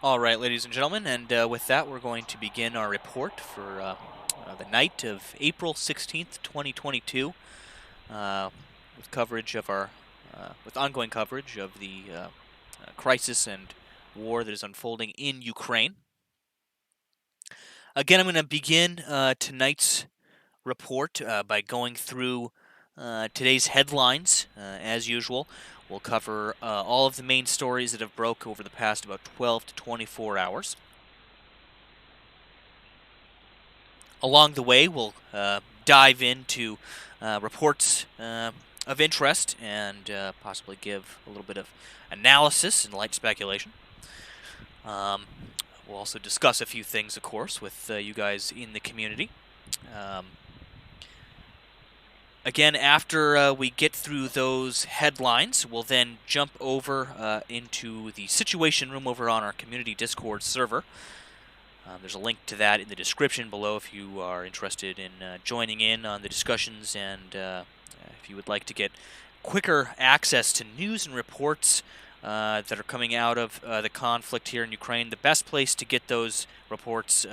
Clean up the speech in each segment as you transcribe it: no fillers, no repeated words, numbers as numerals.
All right, ladies and gentlemen, and with that, we're going to begin our report for the night of April 16th, 2022, with coverage of with ongoing coverage of the crisis and war that is unfolding in Ukraine. Again, I'm going to begin tonight's report by going through today's headlines, as usual. We'll cover all of the main stories that have broke over the past about 12 to 24 hours. Along the way, we'll dive into reports of interest and possibly give a little bit of analysis and light speculation. We'll also discuss a few things, of course, with you guys in the community. Again, after we get through those headlines, we'll then jump over into the Situation Room over on our community Discord server. There's a link to that in the description below if you are interested in joining in on the discussions and if you would like to get quicker access to news and reports that are coming out of the conflict here in Ukraine. The best place to get those reports,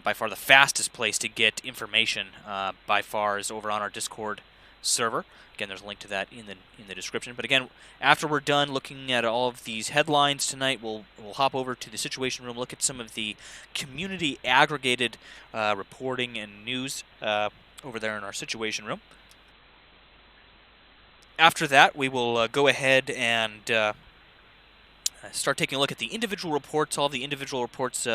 by far the fastest place to get information by far, is over on our Discord server. Again, there's a link to that in the description. But again, after we're done looking at all of these headlines tonight, we'll hop over to the Situation Room, look at some of the community aggregated reporting and news over there in our Situation Room. After that, we will go ahead and start taking a look at the individual reports, all the individual reports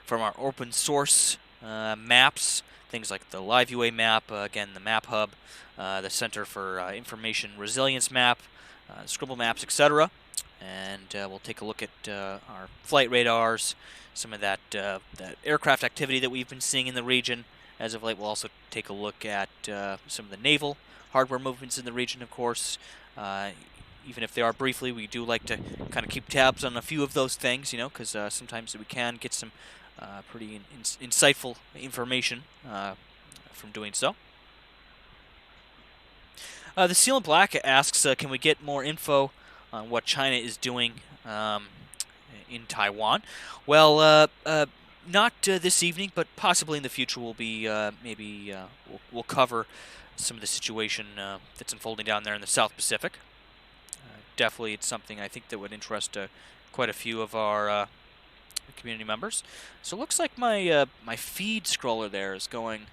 from our open source maps, things like the Live UA map, again, the Map Hub, the Center for Information Resilience map, Scribble maps, etc. And we'll take a look at our flight radars, some of that aircraft activity that we've been seeing in the region as of late. We'll also take a look at some of the naval hardware movements in the region, of course. Even if they are briefly, we do like to kind of keep tabs on a few of those things, you know, because sometimes we can get some pretty insightful information from doing so. The Seal in Black asks, can we get more info on what China is doing in Taiwan? Well, not this evening, but possibly in the future we'll be we'll cover some of the situation that's unfolding down there in the South Pacific. Definitely, it's something I think that would interest quite a few of our community members. So it looks like my my feed scroller there is going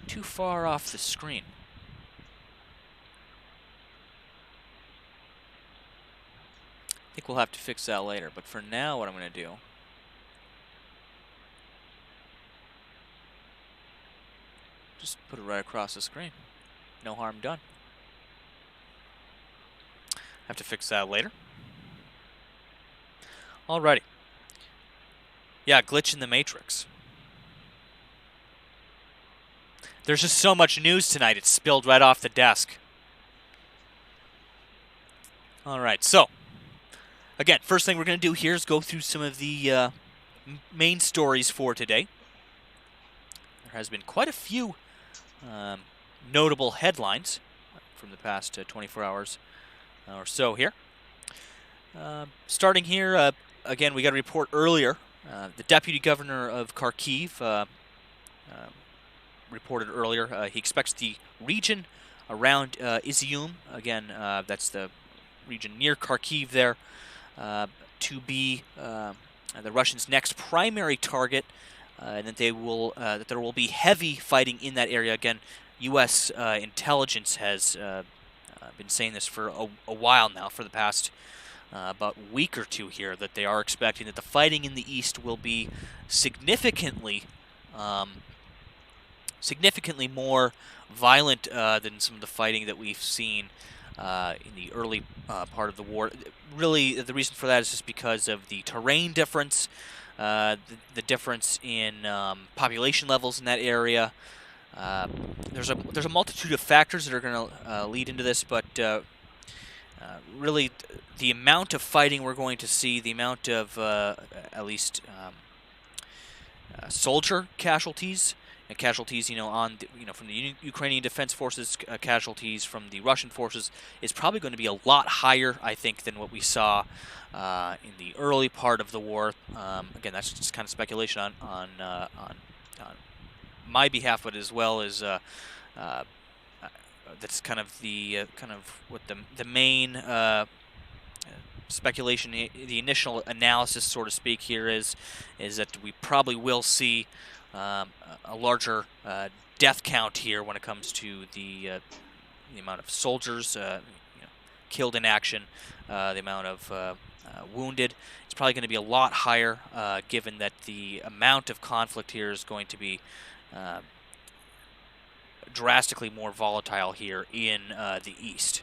too far off the screen. I think we'll have to fix that later, but for now what I'm going to do just put it right across the screen. No harm done. Have to fix that later. Alrighty. Yeah, glitch in the Matrix. There's just so much news tonight, it's spilled right off the desk. Alright, so again, first thing we're going to do here is go through some of the main stories for today. There has been quite a few notable headlines from the past 24 hours or so here. Starting here, again, we got a report earlier. The deputy governor of Kharkiv reported earlier he expects the region around Izium, again, that's the region near Kharkiv there, to be the Russians' next primary target, and that that there will be heavy fighting in that area. Again, U.S. intelligence has been saying this for a while now, for the past about a week or two here, that they are expecting that the fighting in the east will be significantly more violent than some of the fighting that we've seen in the early part of the war. Really, the reason for that is just because of the terrain difference, the difference in population levels in that area. There's a multitude of factors that are going to lead into this, but really, the amount of fighting we're going to see, the amount of at least soldier casualties, casualties, on from the Ukrainian Defense Forces, casualties from the Russian forces is probably going to be a lot higher, I think, than what we saw in the early part of the war. Again, that's just kind of speculation on my behalf, but as well as that's kind of what the main speculation, the initial analysis, so to speak, here is that we probably will see a larger death count here when it comes to the amount of soldiers killed in action, the amount of wounded. It's probably going to be a lot higher, given that the amount of conflict here is going to be drastically more volatile here in the east.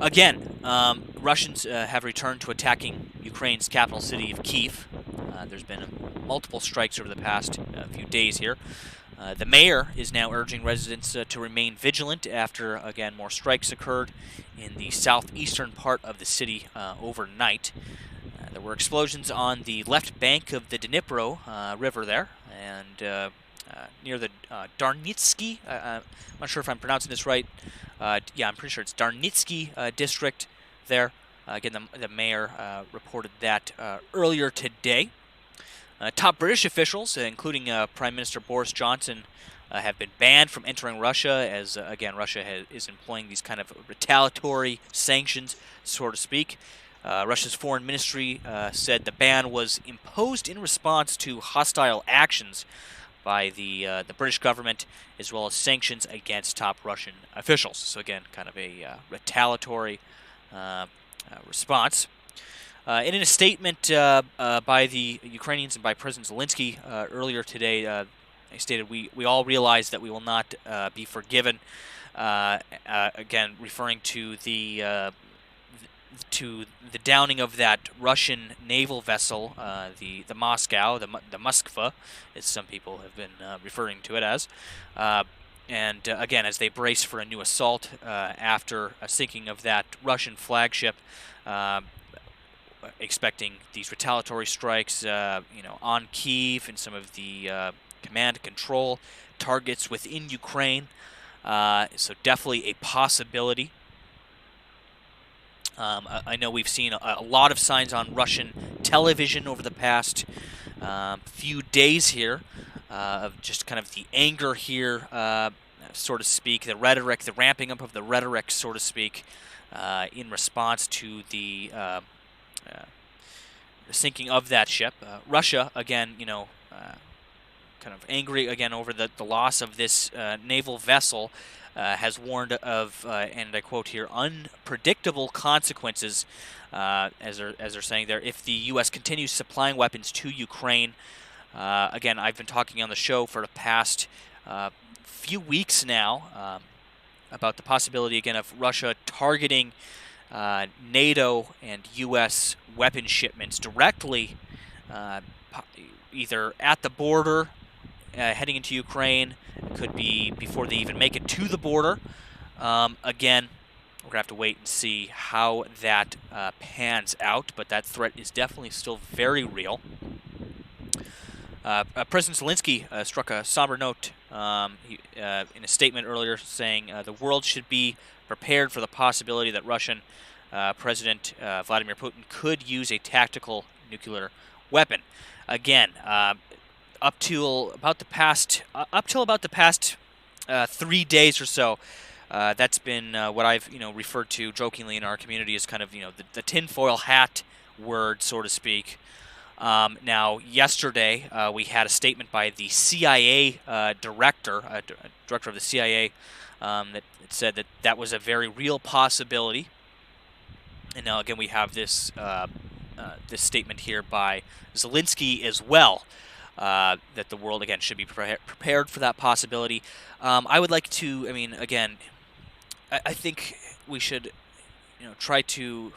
Again, Russians have returned to attacking Ukraine's capital city of Kiev. There's been multiple strikes over the past few days here. The mayor is now urging residents to remain vigilant after, again, more strikes occurred in the southeastern part of the city overnight. There were explosions on the left bank of the Dinipro river there, and near the Darnitsky, I'm not sure if I'm pronouncing this right. Yeah, I'm pretty sure it's Darnitsky district there. Again, the mayor reported that earlier today. Top British officials, including Prime Minister Boris Johnson, have been banned from entering Russia as, again, Russia is employing these kind of retaliatory sanctions, so to speak. Russia's foreign ministry said the ban was imposed in response to hostile actions by the British government, as well as sanctions against top Russian officials. So again, kind of a retaliatory response. And in a statement by the Ukrainians and by President Zielinski earlier today, they stated, we all realize that we will not be forgiven, again, referring to the downing of that Russian naval vessel, the Moscow, the Moskva, as some people have been referring to it as. And again, as they brace for a new assault after a sinking of that Russian flagship, expecting these retaliatory strikes, on Kiev and some of the command and control targets within Ukraine. So definitely a possibility. I know we've seen a lot of signs on Russian television over the past few days here of just kind of the anger here, so to speak, the rhetoric, the ramping up of the rhetoric, so to speak, in response to the sinking of that ship. Russia, again, kind of angry again over the loss of this naval vessel, has warned of, and I quote here, unpredictable consequences, as they're saying there, if the U.S. continues supplying weapons to Ukraine. Again, I've been talking on the show for the past few weeks now about the possibility, again, of Russia targeting NATO and U.S. weapon shipments directly, either at the border, heading into Ukraine. It could be before they even make it to the border. Again, we're going to have to wait and see how that pans out, but that threat is definitely still very real. President Zielinski struck a somber note in a statement earlier, saying the world should be prepared for the possibility that Russian President Vladimir Putin could use a tactical nuclear weapon. Again, up till about the past 3 days or so, that's been what I've referred to jokingly in our community as kind of the tinfoil hat word, so to speak. Now, yesterday we had a statement by the CIA director of the CIA, that said that was a very real possibility. And now again we have this this statement here by Zielinski as well, that the world again should be prepared for that possibility. I would like to, again, I think we should try to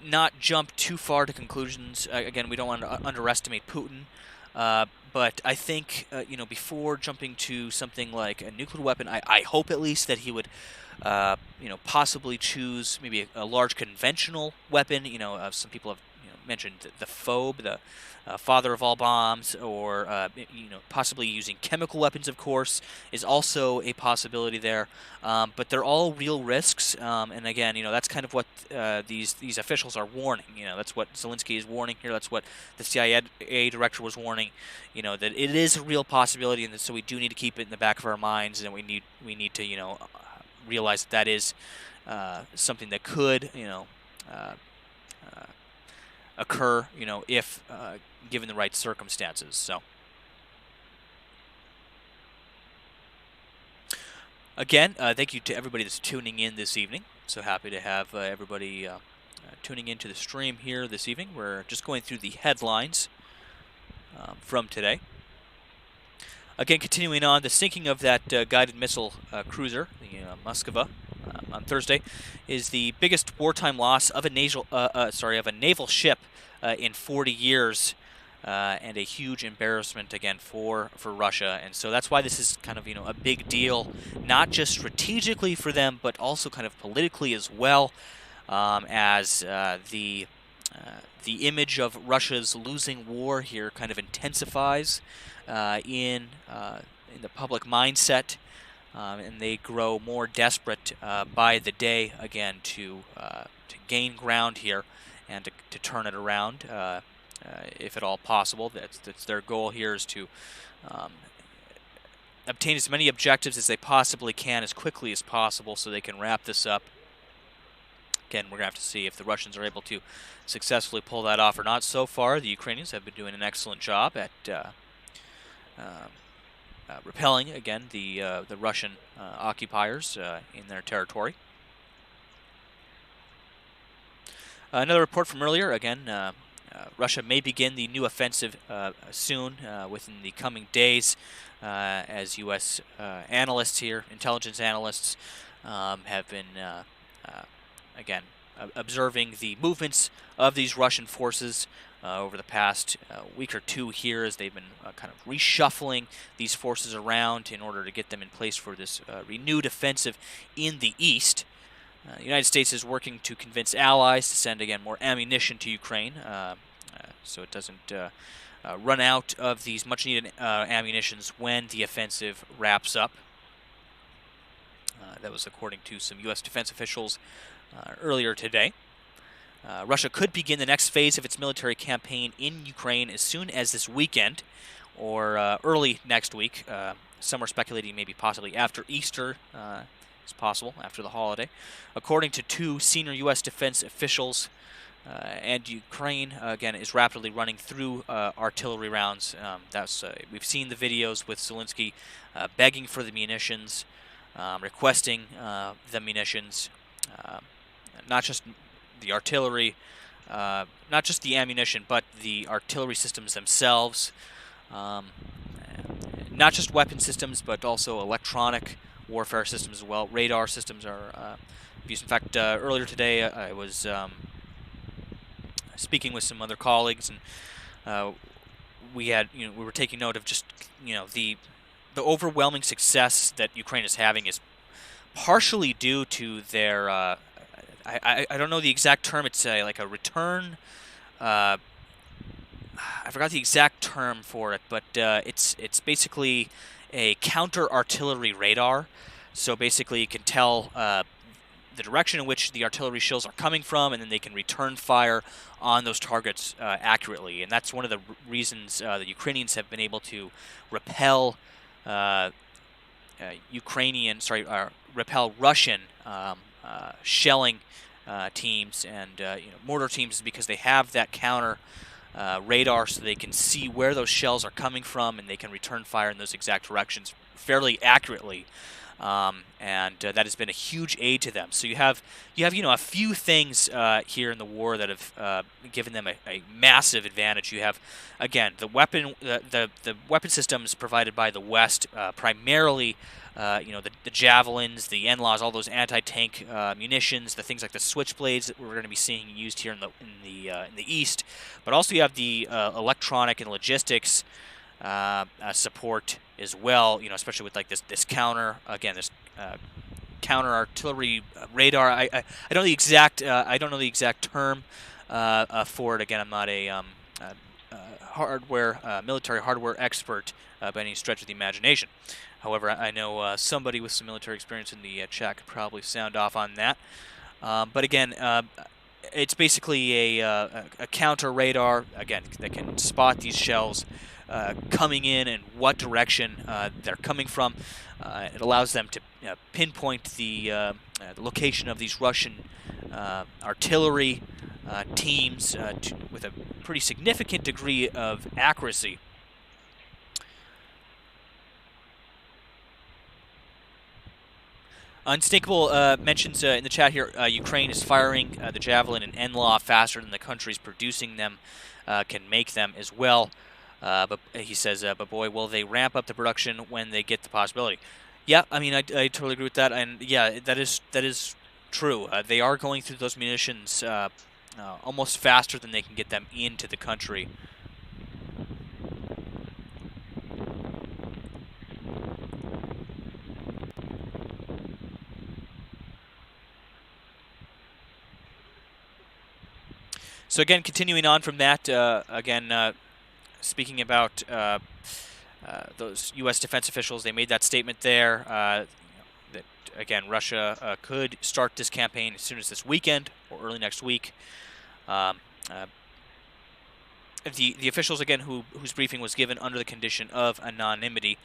not jump too far to conclusions. Again, we don't want to underestimate Putin, but I think before jumping to something like a nuclear weapon, I hope at least that he would possibly choose maybe a large conventional weapon. Some people have mentioned the phobe, the father of all bombs, or possibly using chemical weapons, of course, is also a possibility there. But they're all real risks, and again, that's kind of what these officials are warning. That's what Zielinski is warning here. That's what the CIA director was warning. That it is a real possibility, and so we do need to keep it in the back of our minds, and we need to realize that is something that could occur, if given the right circumstances. So again, thank you to everybody that's tuning in this evening. So happy to have everybody tuning into the stream here this evening. We're just going through the headlines from today. Again, continuing on, the sinking of that guided missile cruiser, the Moskva, on Thursday, is the biggest wartime loss of a naval ship in 40 years, and a huge embarrassment again for Russia. And so that's why this is kind of a big deal, not just strategically for them, but also kind of politically as well, as the image of Russia's losing war here kind of intensifies in the public mindset, and they grow more desperate by the day again to gain ground here and to turn it around, if at all possible. That's their goal here, is to obtain as many objectives as they possibly can as quickly as possible so they can wrap this up. Again, we're going to have to see if the Russians are able to successfully pull that off or not. So far, the Ukrainians have been doing an excellent job at repelling, again, the Russian occupiers in their territory. Another report from earlier, again, Russia may begin the new offensive soon, within the coming days, as U.S. analysts here, intelligence analysts, have been, again, observing the movements of these Russian forces over the past week or two here, as they've been kind of reshuffling these forces around in order to get them in place for this renewed offensive in the east. The United States is working to convince allies to send, again, more ammunition to Ukraine, so it doesn't run out of these much-needed ammunitions when the offensive wraps up. That was according to some U.S. defense officials earlier today. Russia could begin the next phase of its military campaign in Ukraine as soon as this weekend, or early next week. Some are speculating maybe possibly after Easter. It's possible, after the holiday. According to two senior U.S. defense officials, and Ukraine, again, is rapidly running through artillery rounds. We've seen the videos with Zielinski begging for the munitions, requesting the munitions, not just the artillery, not just the ammunition, but the artillery systems themselves. Not just weapon systems, but also electronic warfare systems as well. Radar systems are used. In fact, earlier today I was speaking with some other colleagues, and we were taking note of just the overwhelming success that Ukraine is having is partially due to their I don't know the exact term. It's like a return. I forgot the exact term for it, but it's basically a counter-artillery radar. So basically, you can tell the direction in which the artillery shells are coming from, and then they can return fire on those targets accurately. And that's one of the reasons the Ukrainians have been able to repel repel Russian shelling teams and mortar teams, because they have that counter radar, so they can see where those shells are coming from, and they can return fire in those exact directions fairly accurately. And that has been a huge aid to them. So you have a few things here in the war that have given them a massive advantage. You have, again, the weapon systems provided by the West, primarily. The javelins, the NLAWs, all those anti-tank munitions, the things like the switchblades that we're going to be seeing used here in the east. But also you have the electronic and logistics support as well. Especially with like this counter, again, this counter artillery radar. I don't know the exact term for it. Again, I'm not a military hardware expert by any stretch of the imagination. However, I know somebody with some military experience in the chat could probably sound off on that. But again, it's basically a counter radar, again, that can spot these shells coming in and what direction they're coming from. It allows them to pinpoint the location of these Russian artillery teams with a pretty significant degree of accuracy. Unstinkable mentions in the chat here, Ukraine is firing the Javelin and NLAW faster than the countries producing them can make them as well. But he says, but boy, will they ramp up the production when they get the possibility. Yeah, I mean, I totally agree with that. And yeah, that is true. They are going through those munitions almost faster than they can get them into the country. So again, continuing on from that, speaking about those U.S. defense officials, they made that statement there that, again, Russia could start this campaign as soon as this weekend or early next week. The officials, again, whose briefing was given under the condition of anonymity,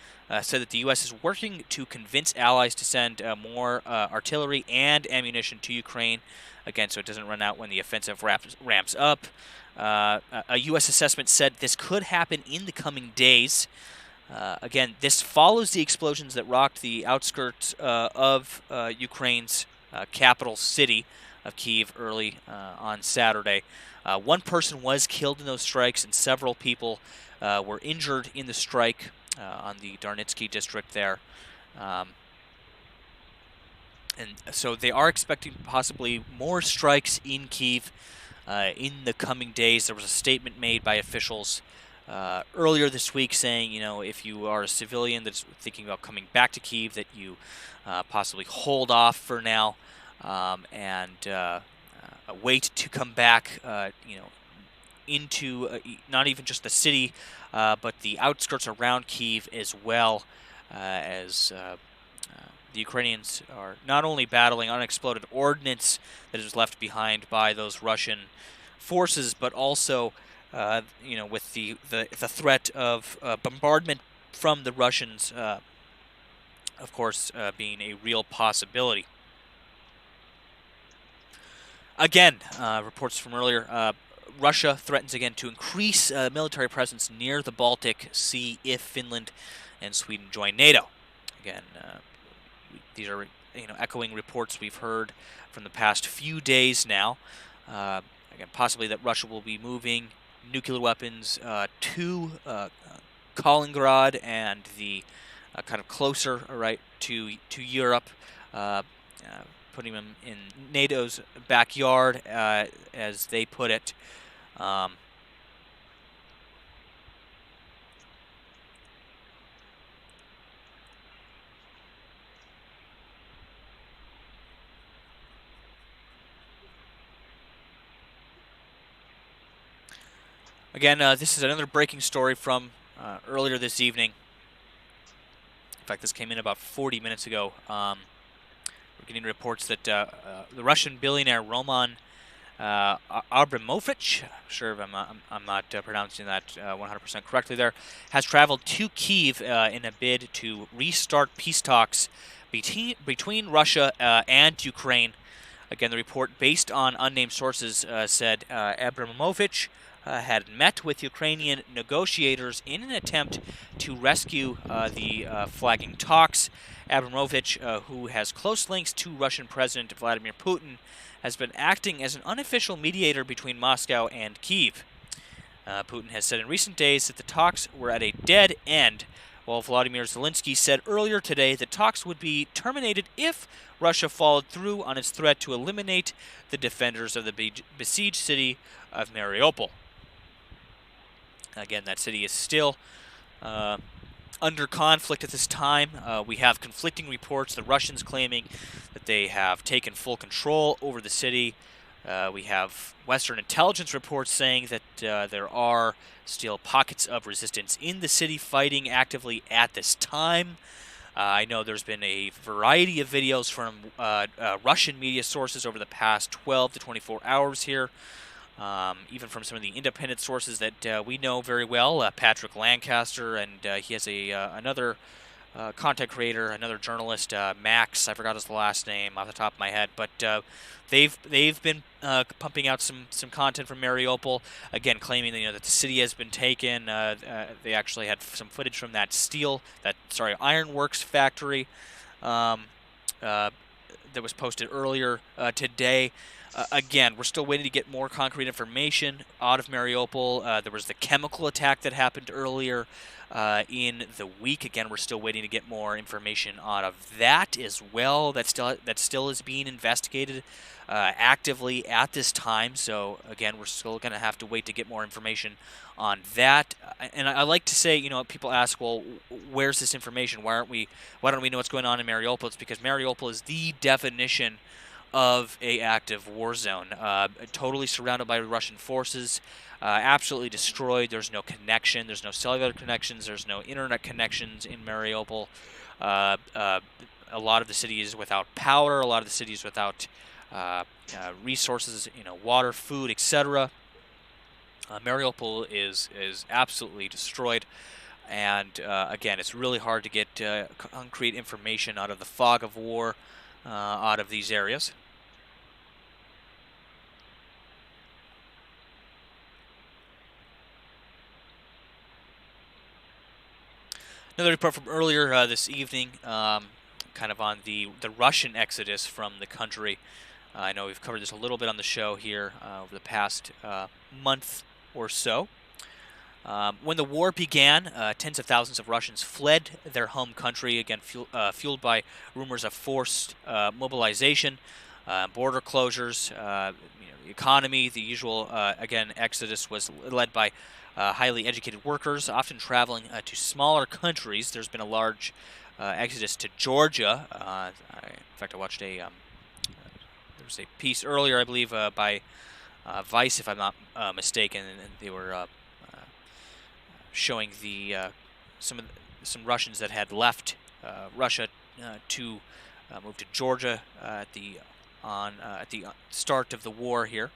said that the U.S. is working to convince allies to send more artillery and ammunition to Ukraine, again, so it doesn't run out when the offensive ramps up. A U.S. assessment said this could happen in the coming days. Again, this follows the explosions that rocked the outskirts of Ukraine's capital city of Kiev early on Saturday. One person was killed in those strikes, and several people were injured in the strike on the Darnitsky district there. And so they are expecting possibly more strikes in Kiev in the coming days. There was a statement made by officials earlier this week saying, you know, if you are a civilian that's thinking about coming back to Kiev, that you possibly hold off for now and wait to come back, you know, into not even just the city, but the outskirts around Kiev as well, as the Ukrainians are not only battling unexploded ordnance that is left behind by those Russian forces, but also, you know, with the threat of bombardment from the Russians, of course, being a real possibility. Again, reports from earlier, Russia threatens again to increase military presence near the Baltic Sea if Finland and Sweden join NATO. Again, these are, you know, echoing reports we've heard from the past few days now. Again, possibly that Russia will be moving nuclear weapons to Kaliningrad and the kind of closer, right, to Europe, putting them in NATO's backyard, as they put it. Again, this is another breaking story from earlier this evening. In fact, this came in about 40 minutes ago. We're getting reports that the Russian billionaire Roman Abramovich, sure if I'm not pronouncing that 100% correctly there, has traveled to Kiev in a bid to restart peace talks between Russia and Ukraine. Again, the report, based on unnamed sources, said Abramovich had met with Ukrainian negotiators in an attempt to rescue the flagging talks. Abramovich, who has close links to Russian President Vladimir Putin, has been acting as an unofficial mediator between Moscow and Kiev. Putin has said in recent days that the talks were at a dead end, while Vladimir Zielinski said earlier today that talks would be terminated if Russia followed through on its threat to eliminate the defenders of the besieged city of Mariopol. Again, that city is still under conflict at this time. We have conflicting reports, the Russians claiming that they have taken full control over the city. We have Western intelligence reports saying that there are still pockets of resistance in the city fighting actively at this time. I know there's been a variety of videos from Russian media sources over the past 12 to 24 hours here, even from some of the independent sources that we know very well, Patrick Lancaster, and he has another content creator, another journalist, Max. I forgot his last name off the top of my head, but they've been pumping out some content from Mariupol, again claiming that, that the city has been taken. They actually had some footage from that ironworks factory that was posted earlier today. Again, we're still waiting to get more concrete information out of Mariupol. There was the chemical attack that happened earlier in the week. Again, we're still waiting to get more information out of that as well. That still is being investigated actively at this time. So again, we're still going to have to wait to get more information on that. And I like to say, people ask, well, where's this information? Why don't we know what's going on in Mariupol? It's because Mariupol is the definition of a active war zone, totally surrounded by Russian forces, absolutely destroyed. There's no connection. There's no cellular connections. There's no internet connections in Mariupol. A lot of the city is without power. A lot of the city is without resources, water, food, etc. Mariupol is absolutely destroyed. And again, it's really hard to get concrete information out of the fog of war out of these areas. Another report from earlier this evening, kind of on the Russian exodus from the country. I know we've covered this a little bit on the show here over the past month or so. When the war began, tens of thousands of Russians fled their home country, again fueled by rumors of forced mobilization, border closures, the economy. The usual, again, exodus was led by highly educated workers, often traveling to smaller countries. There's been a large exodus to Georgia. In fact, I watched there was a piece earlier, I believe, by Vice, if I'm not mistaken, and they were showing some Russians that had left Russia to move to Georgia at the start of the war here.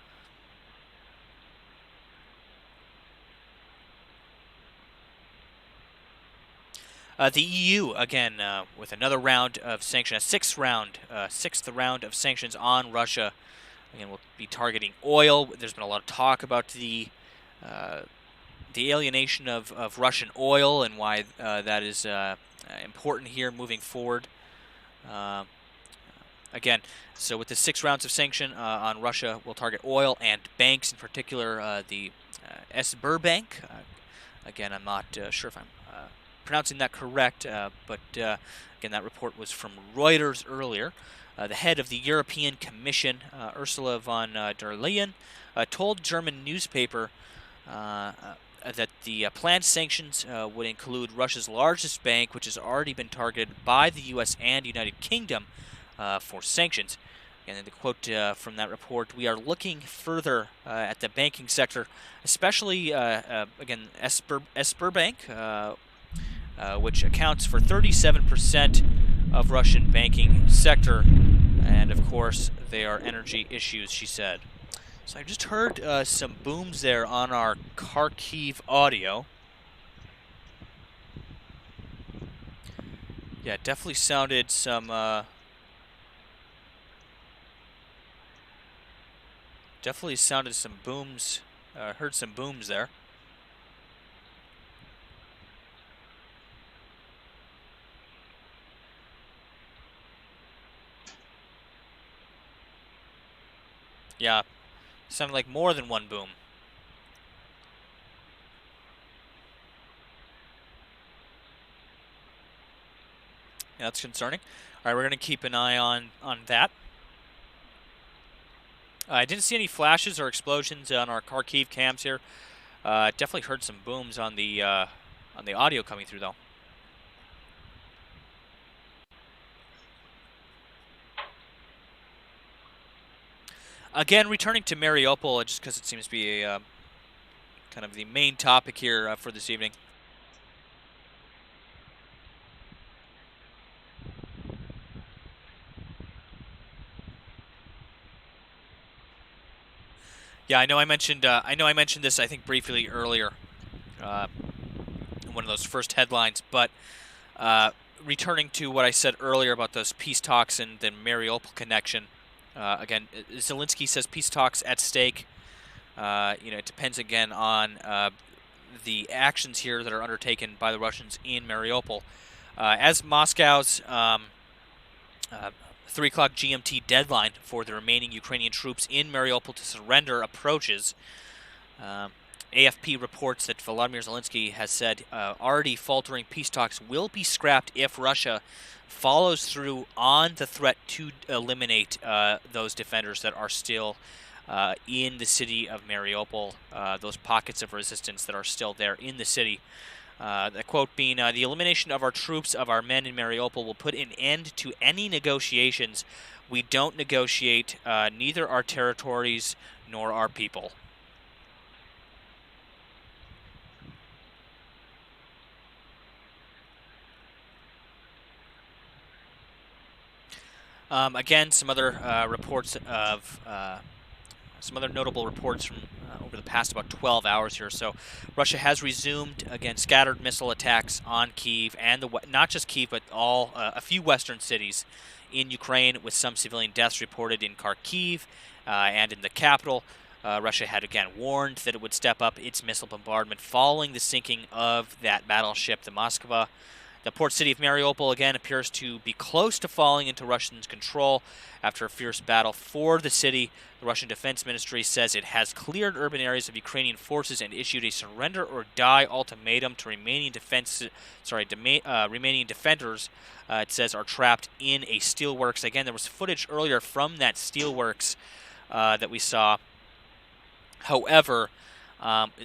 The EU, again, with another round of sanctions, sixth round of sanctions on Russia. Again, we'll be targeting oil. There's been a lot of talk about the alienation of Russian oil and why that is important here moving forward. Again, so with the 6 rounds of sanction on Russia, we'll target oil and banks, in particular the Sberbank. Again, I'm not sure if I'm pronouncing that correct, but again, that report was from Reuters earlier. The head of the European Commission, Ursula von der Leyen, told German newspaper that the planned sanctions would include Russia's largest bank, which has already been targeted by the U.S. and United Kingdom for sanctions. And then the quote from that report: "We are looking further at the banking sector, especially, again, Sberbank, which accounts for 37% of Russian banking sector. And, of course, they are energy issues," she said. So I just heard some booms there on our Kharkiv audio. Yeah, it definitely sounded some booms. Heard some booms there. Yeah, sounded like more than one boom. Yeah, that's concerning. All right, we're going to keep an eye on that. I didn't see any flashes or explosions on our Kharkiv cams here. Definitely heard some booms on the audio coming through, though. Again, returning to Mariupol, just because it seems to be a kind of the main topic here for this evening. Yeah, I know I mentioned this, I think, briefly earlier in one of those first headlines, but returning to what I said earlier about those peace talks and the Mariupol connection. Again, Zielinski says peace talks at stake. It depends again on the actions here that are undertaken by the Russians in Mariupol. As Moscow's 3 o'clock GMT deadline for the remaining Ukrainian troops in Mariupol to surrender approaches, AFP reports that Volodymyr Zielinski has said already faltering peace talks will be scrapped if Russia follows through on the threat to eliminate those defenders that are still in the city of Mariupol, those pockets of resistance that are still there in the city. The quote being, the elimination of our troops, of our men in Mariupol, will put an end to any negotiations. We don't negotiate neither our territories nor our people. Again, some other reports of some other notable reports from over the past about 12 hours here. So, Russia has resumed again scattered missile attacks on Kiev and not just Kiev, but all a few western cities in Ukraine, with some civilian deaths reported in Kharkiv and in the capital. Russia had again warned that it would step up its missile bombardment following the sinking of that battleship, the Moskva. The port city of Mariupol, again, appears to be close to falling into Russian control after a fierce battle for the city. The Russian Defense Ministry says it has cleared urban areas of Ukrainian forces and issued a surrender or die ultimatum to remaining defenders. It says are trapped in a steelworks. Again, there was footage earlier from that steelworks that we saw. However,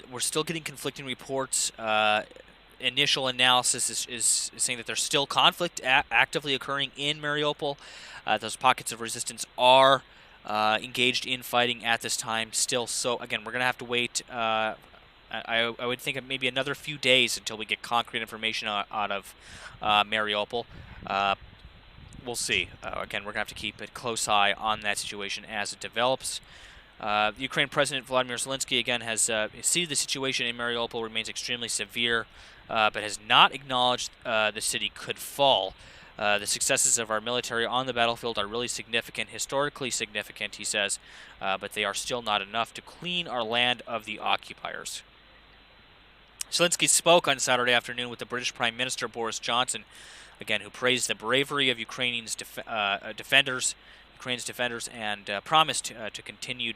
we're still getting conflicting reports. Initial analysis is saying that there's still conflict actively occurring in Mariupol. Those pockets of resistance are engaged in fighting at this time still. So again, we're going to have to wait. I would think of maybe another few days until we get concrete information out of Mariupol. We'll see. Again, we're going to have to keep a close eye on that situation as it develops. The Ukraine President Volodymyr Zielinski again has seen the situation in Mariupol remains extremely severe, but has not acknowledged the city could fall. The successes of our military on the battlefield are really significant, historically significant, he says, but they are still not enough to clean our land of the occupiers. Zielinski spoke on Saturday afternoon with the British Prime Minister Boris Johnson, again, who praised the bravery of Ukraine's defenders, and promised to continue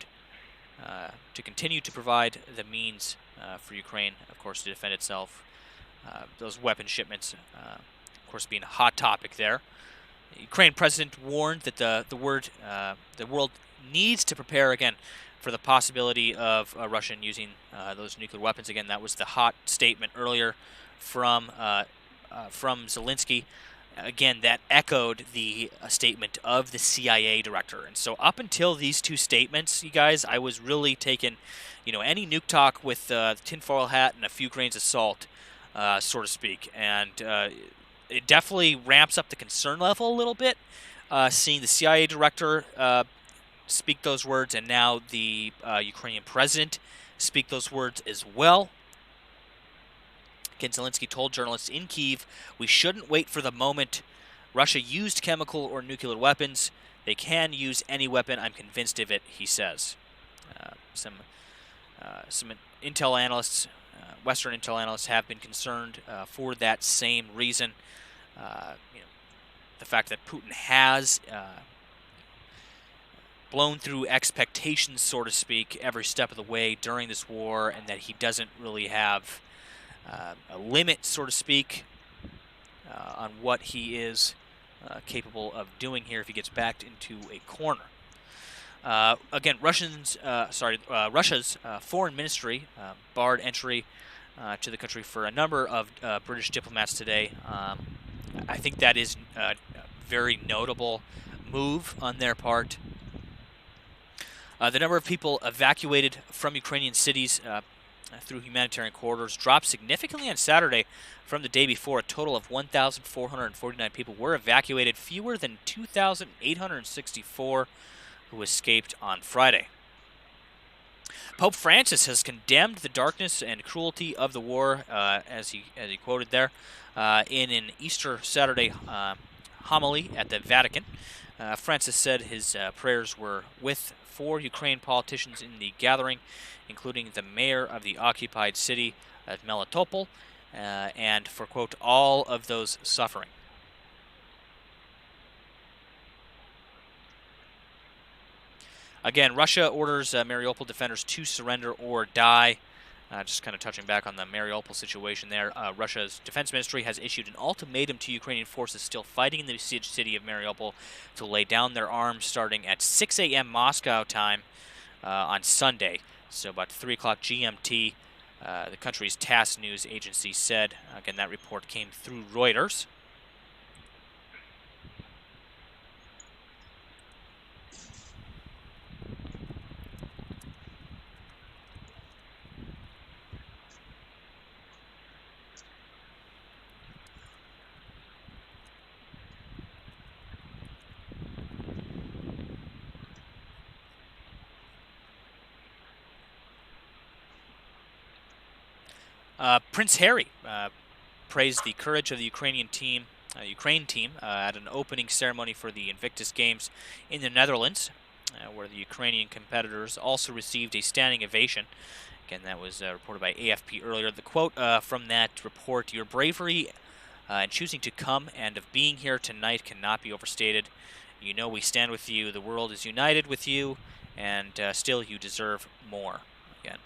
to provide the means for Ukraine, of course, to defend itself. Those weapon shipments, of course, being a hot topic there. The Ukraine president warned that the world needs to prepare again for the possibility of Russia using those nuclear weapons. Again, that was the hot statement earlier from Zielinski. Again, that echoed the statement of the CIA director. And so up until these two statements, you guys, I was really taking, any nuke talk with tinfoil hat and a few grains of salt, so to speak. And it definitely ramps up the concern level a little bit, seeing the CIA director speak those words, and now the Ukrainian president speak those words as well. Again, Zielinski told journalists in Kiev, we shouldn't wait for the moment Russia used chemical or nuclear weapons. They can use any weapon, I'm convinced of it, he says. Some intel analysts, Western intel analysts, have been concerned for that same reason. The fact that Putin has blown through expectations, so to speak, every step of the way during this war, and that he doesn't really have a limit, so to speak, on what he is capable of doing here if he gets backed into a corner. Again, Russia's foreign ministry barred entry to the country for a number of British diplomats today. I think that is a very notable move on their part. The number of people evacuated from Ukrainian cities through humanitarian corridors dropped significantly on Saturday from the day before. A total of 1,449 people were evacuated, fewer than 2,864 who escaped on Friday. Pope Francis has condemned the darkness and cruelty of the war, as he quoted there, in an Easter Saturday homily at the Vatican. Francis said his prayers were with 4 Ukrainian politicians in the gathering, including the mayor of the occupied city of Mariopol, and for, quote, all of those suffering. Again, Russia orders Mariupol defenders to surrender or die. Just kind of touching back on the Mariupol situation there. Russia's defense ministry has issued an ultimatum to Ukrainian forces still fighting in the sieged city of Mariupol to lay down their arms starting at 6 a.m. Moscow time on Sunday. So about 3 o'clock GMT, the country's TASS news agency said. Again, that report came through Reuters. Prince Harry praised the courage of the Ukraine team at an opening ceremony for the Invictus Games in the Netherlands, where the Ukrainian competitors also received a standing ovation. Again, that was reported by AFP earlier. The quote from that report: "Your bravery in choosing to come and of being here tonight cannot be overstated. You know we stand with you. The world is united with you, and still you deserve more." Again.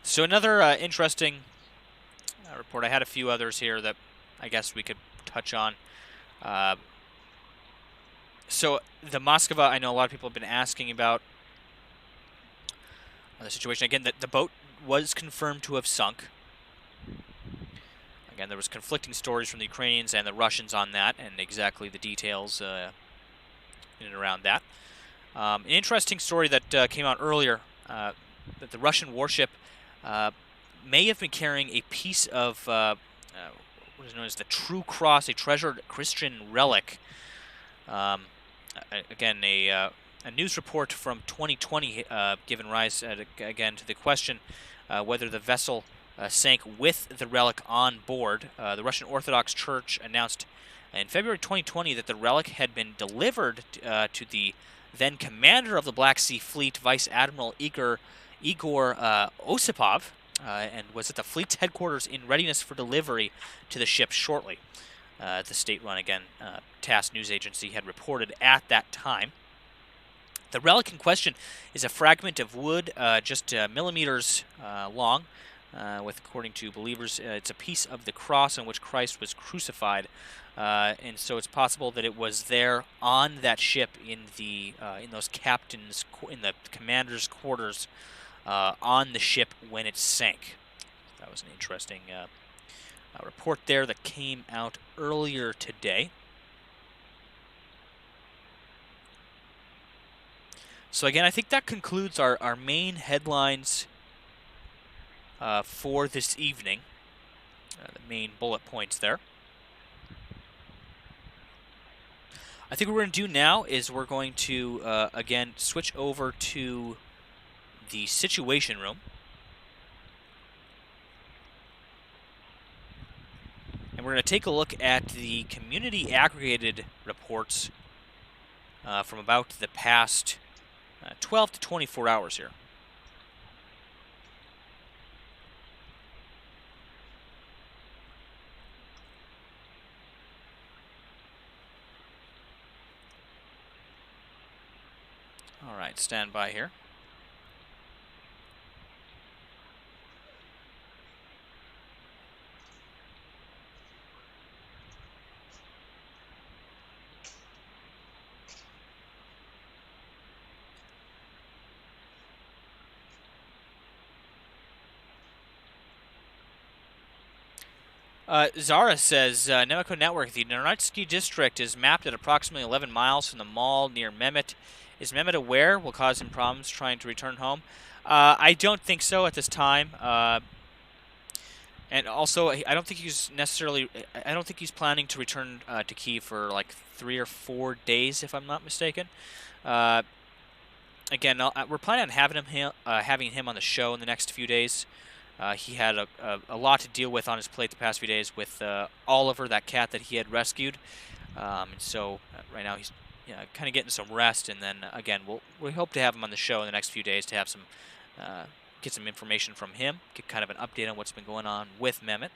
So another interesting report. I had a few others here that I guess we could touch on. So the Moskva, I know a lot of people have been asking about the situation. Again, the boat was confirmed to have sunk. Again, there was conflicting stories from the Ukrainians and the Russians on that, and exactly the details in and around that. An interesting story that came out earlier, that the Russian warship may have been carrying a piece of what is known as the True Cross, a treasured Christian relic. Again, a news report from 2020 given rise, again, to the question whether the vessel sank with the relic on board. The Russian Orthodox Church announced in February 2020 that the relic had been delivered to the then commander of the Black Sea Fleet, Vice Admiral Igor Osipov, and was at the fleet's headquarters in readiness for delivery to the ship shortly. The state-run, again, TASS news agency had reported at that time. The relic in question is a fragment of wood just millimeters long, with, according to believers, it's a piece of the cross on which Christ was crucified, and so it's possible that it was there on that ship in the in the commander's quarters on the ship when it sank. That was an interesting report there that came out earlier today. So again, I think that concludes our main headlines for this evening, the main bullet points there. I think what we're going to do now is we're going to, again, switch over to the Situation Room. And we're going to take a look at the community aggregated reports from about the past 12 to 24 hours here. All right, stand by here. Zara says, Nemico Network, the Zielinski district is mapped at approximately 11 miles from the mall near Mehmet. Is Mehmet aware? Will cause him problems trying to return home? I don't think so at this time. And also, I don't think he's necessarily. I don't think he's planning to return to Kiev for like 3 or 4 days, if I'm not mistaken. Again, we're planning on having him on the show in the next few days. He had a lot to deal with on his plate the past few days with Oliver, that cat that he had rescued. And so right now he's kind of getting some rest, and then again we hope to have him on the show in the next few days to have some get some information from him, get kind of an update on what's been going on with Mehmet.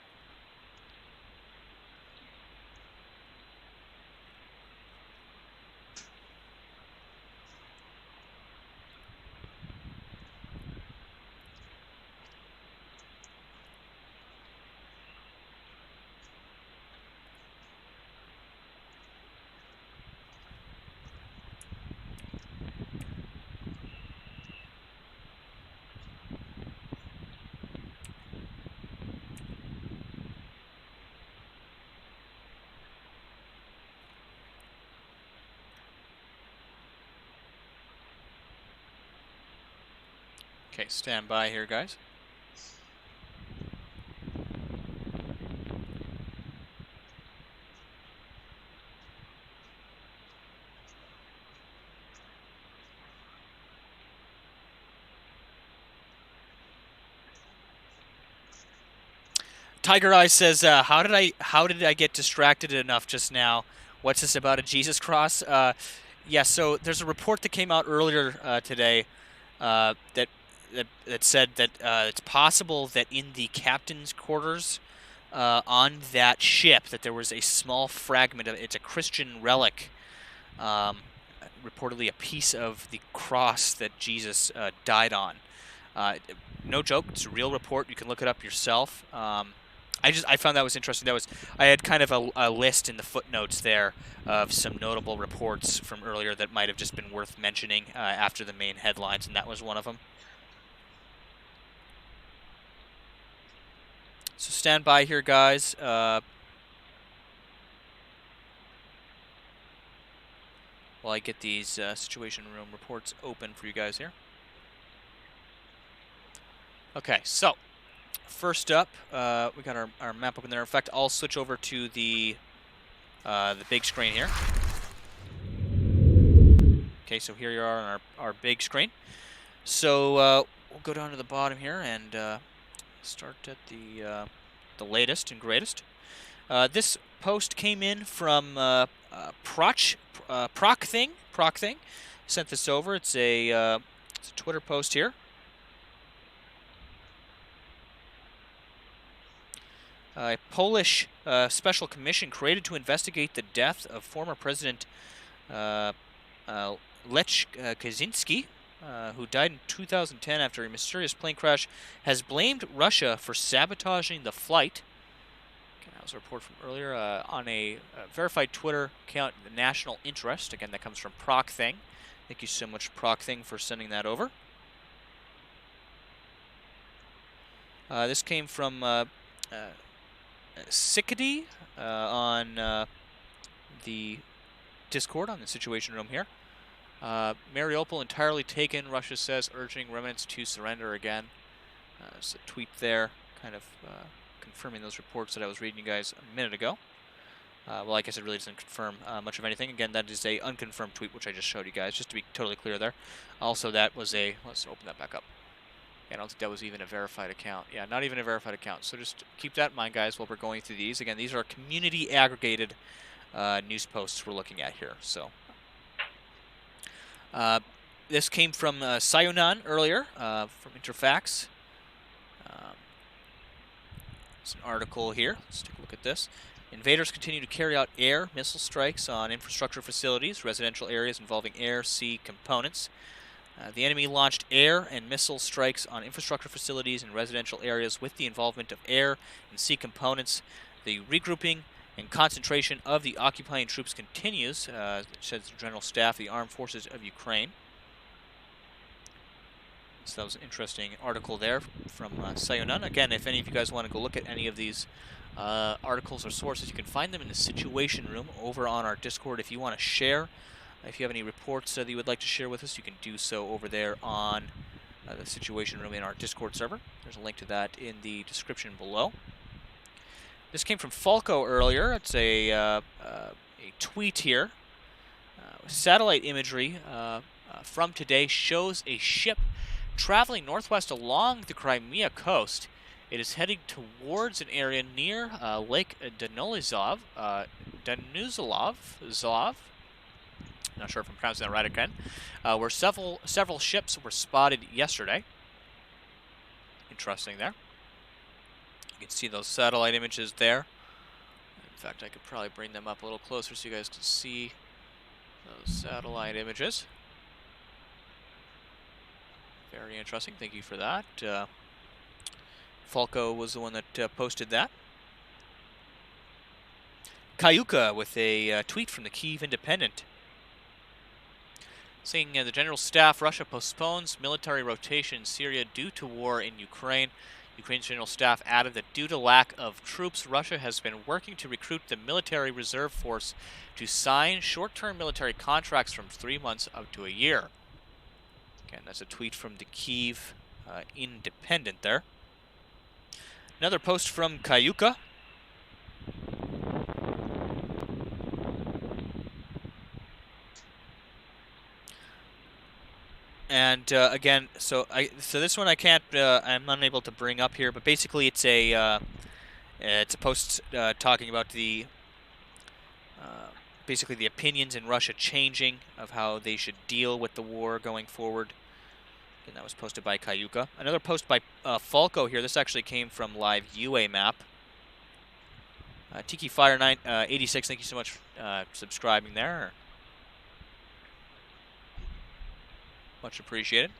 Okay, stand by here, guys. Tiger Eye says, "How did I get distracted enough just now? What's this about a Jesus cross?" Yeah, so there's a report that came out earlier today that said that it's possible that in the captain's quarters on that ship that there was a small fragment of it's a Christian relic, reportedly a piece of the cross that Jesus died on. No joke, it's a real report. You can look it up yourself. I found that was interesting. I had kind of a list in the footnotes there of some notable reports from earlier that might have just been worth mentioning after the main headlines, and that was one of them. So stand by here, guys. While I get these Situation Room reports open for you guys here. Okay, so first up, we got our map open there. In fact, I'll switch over to the big screen here. Okay, so here you are on our big screen. So we'll go down to the bottom here and start at the latest and greatest. This post came in from Procthing. Sent this over. It's a Twitter post here. A Polish special commission created to investigate the death of former President Lech Kaczynski, who died in 2010 after a mysterious plane crash, has blamed Russia for sabotaging the flight. Okay, that was a report from earlier on a verified Twitter account, The National Interest. Again, that comes from Procthing. Thank you so much, Procthing, for sending that over. This came from Sikady on the Discord on the Situation Room here. Mariopol entirely taken, Russia says, urging remnants to surrender again. There's a tweet there, kind of confirming those reports that I was reading you guys a minute ago. Well, like I said, really doesn't confirm much of anything. Again, that is a unconfirmed tweet, which I just showed you guys, just to be totally clear there. Also, that was let's open that back up. I don't think that was even a verified account. Yeah, not even a verified account. So just keep that in mind, guys, while we're going through these. Again, these are community aggregated news posts we're looking at here. So this came from Sayunan earlier from Interfax. It's an article here. Let's take a look at this. Invaders continue to carry out air missile strikes on infrastructure facilities, residential areas involving air, sea components. The enemy launched air and missile strikes on infrastructure facilities and residential areas with the involvement of air and sea components. The regrouping and concentration of the occupying troops continues, says the General Staff of the Armed Forces of Ukraine. So that was an interesting article there from Sayunan. Again, if any of you guys want to go look at any of these articles or sources. You can find them in the Situation Room over on our Discord. If you want to share, if you have any reports that you would like to share with us, you can do so over there on the Situation Room in our Discord server. There's a link to that in the description below. This came from Falco earlier. It's a tweet here. Satellite imagery from today shows a ship traveling northwest along the Crimea coast. It is heading towards an area near Lake Danuzilov. Not sure if I'm pronouncing that right again. Where several ships were spotted yesterday. Interesting there. You can see those satellite images there. In fact, I could probably bring them up a little closer so you guys can see those satellite images. Very interesting. Thank you for that. Falco was the one that posted that. Kayuka with a tweet from the Kiev Independent saying the General Staff, Russia postpones military rotation in Syria due to war in Ukraine. Ukraine's General Staff added that due to lack of troops, Russia has been working to recruit the military reserve force to sign short-term military contracts from 3 months up to a year. Again, that's a tweet from the Kiev Independent there. Another post from Kayuka. And again, so this one I can't, I'm unable to bring up here, but basically it's a post talking about the basically the opinions in Russia changing of how they should deal with the war going forward. And that was posted by Kayuka. Another post by Falco here. This actually came from Live UA Map. Tiki Fire 86, thank you so much for subscribing there. Much appreciated.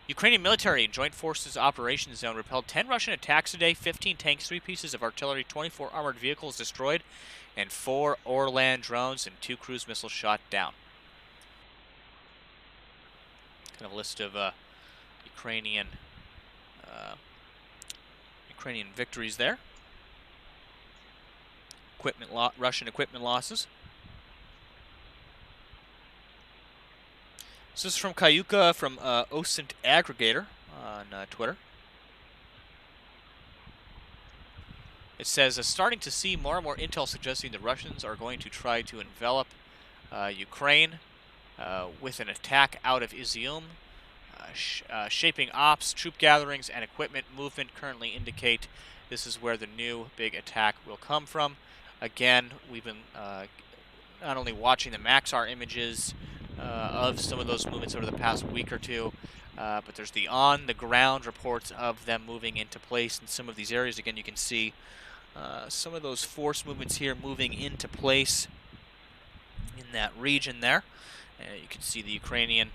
Ukrainian military Joint Forces Operations Zone repelled 10 Russian attacks today, 15 tanks, 3 pieces of artillery, 24 armored vehicles destroyed, and 4 Orlan drones and 2 cruise missiles shot down. Kind of a list of Ukrainian victories there. Russian equipment losses. This is from Kayuka from OSINT Aggregator on Twitter. It says, starting to see more and more intel suggesting the Russians are going to try to envelop Ukraine with an attack out of Izium. Shaping ops, troop gatherings, and equipment movement currently indicate this is where the new big attack will come from. Again, we've been not only watching the Maxar images of some of those movements over the past week or two, but there's the on-the-ground reports of them moving into place in some of these areas. Again, you can see some of those force movements here moving into place in that region there. You can see the Ukrainians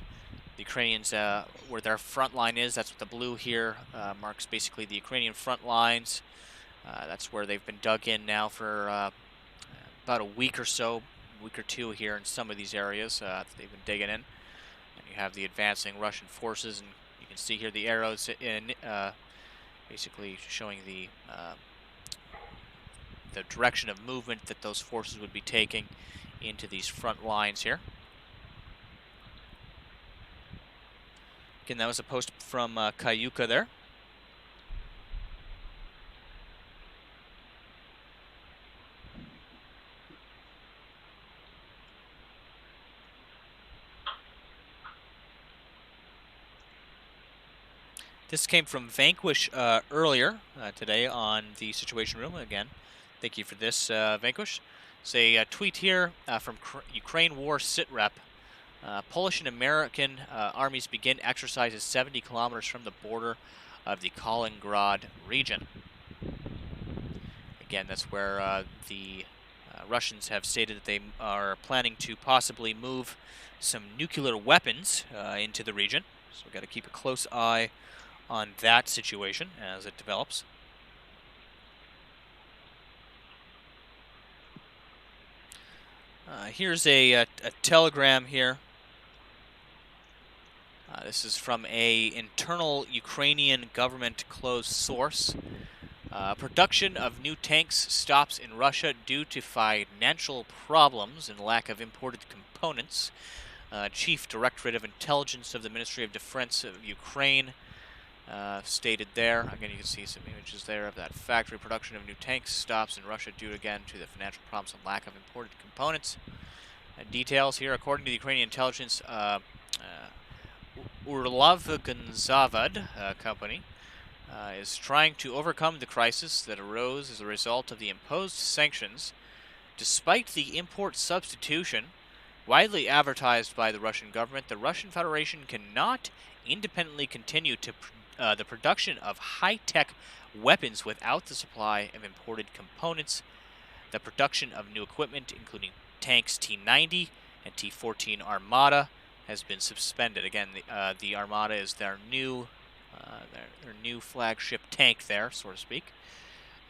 where their front line is. That's what the blue here marks basically the Ukrainian front lines. That's where they've been dug in now for about a week or so. Week or two here in some of these areas that they've been digging in. And you have the advancing Russian forces, and you can see here the arrows in basically showing the direction of movement that those forces would be taking into these front lines here. Again, that was a post from Kayuka there. This came from Vanquish earlier today on the Situation Room. Again, thank you for this, Vanquish. It's a tweet here from Ukraine War Sitrep. Polish and American armies begin exercises 70 kilometers from the border of the Kaliningrad region. Again, that's where the Russians have stated that they are planning to possibly move some nuclear weapons into the region. So we've got to keep a close eye on that situation as it develops. Here's a telegram here. This is from a internal Ukrainian government closed source. Production of new tanks stops in Russia due to financial problems and lack of imported components. Chief Directorate of Intelligence of the Ministry of Defense of Ukraine stated there. Again, you can see some images there of that factory. Production of new tanks stops in Russia due again to the financial problems and lack of imported components. Details here, according to the Ukrainian intelligence, Urlavganzavad company is trying to overcome the crisis that arose as a result of the imposed sanctions. Despite the import substitution widely advertised by the Russian government, the Russian Federation cannot independently continue to the production of high-tech weapons without the supply of imported components. The production of new equipment, including tanks T-90 and T-14 Armata, has been suspended. Again, the Armata is their new flagship tank there, so to speak.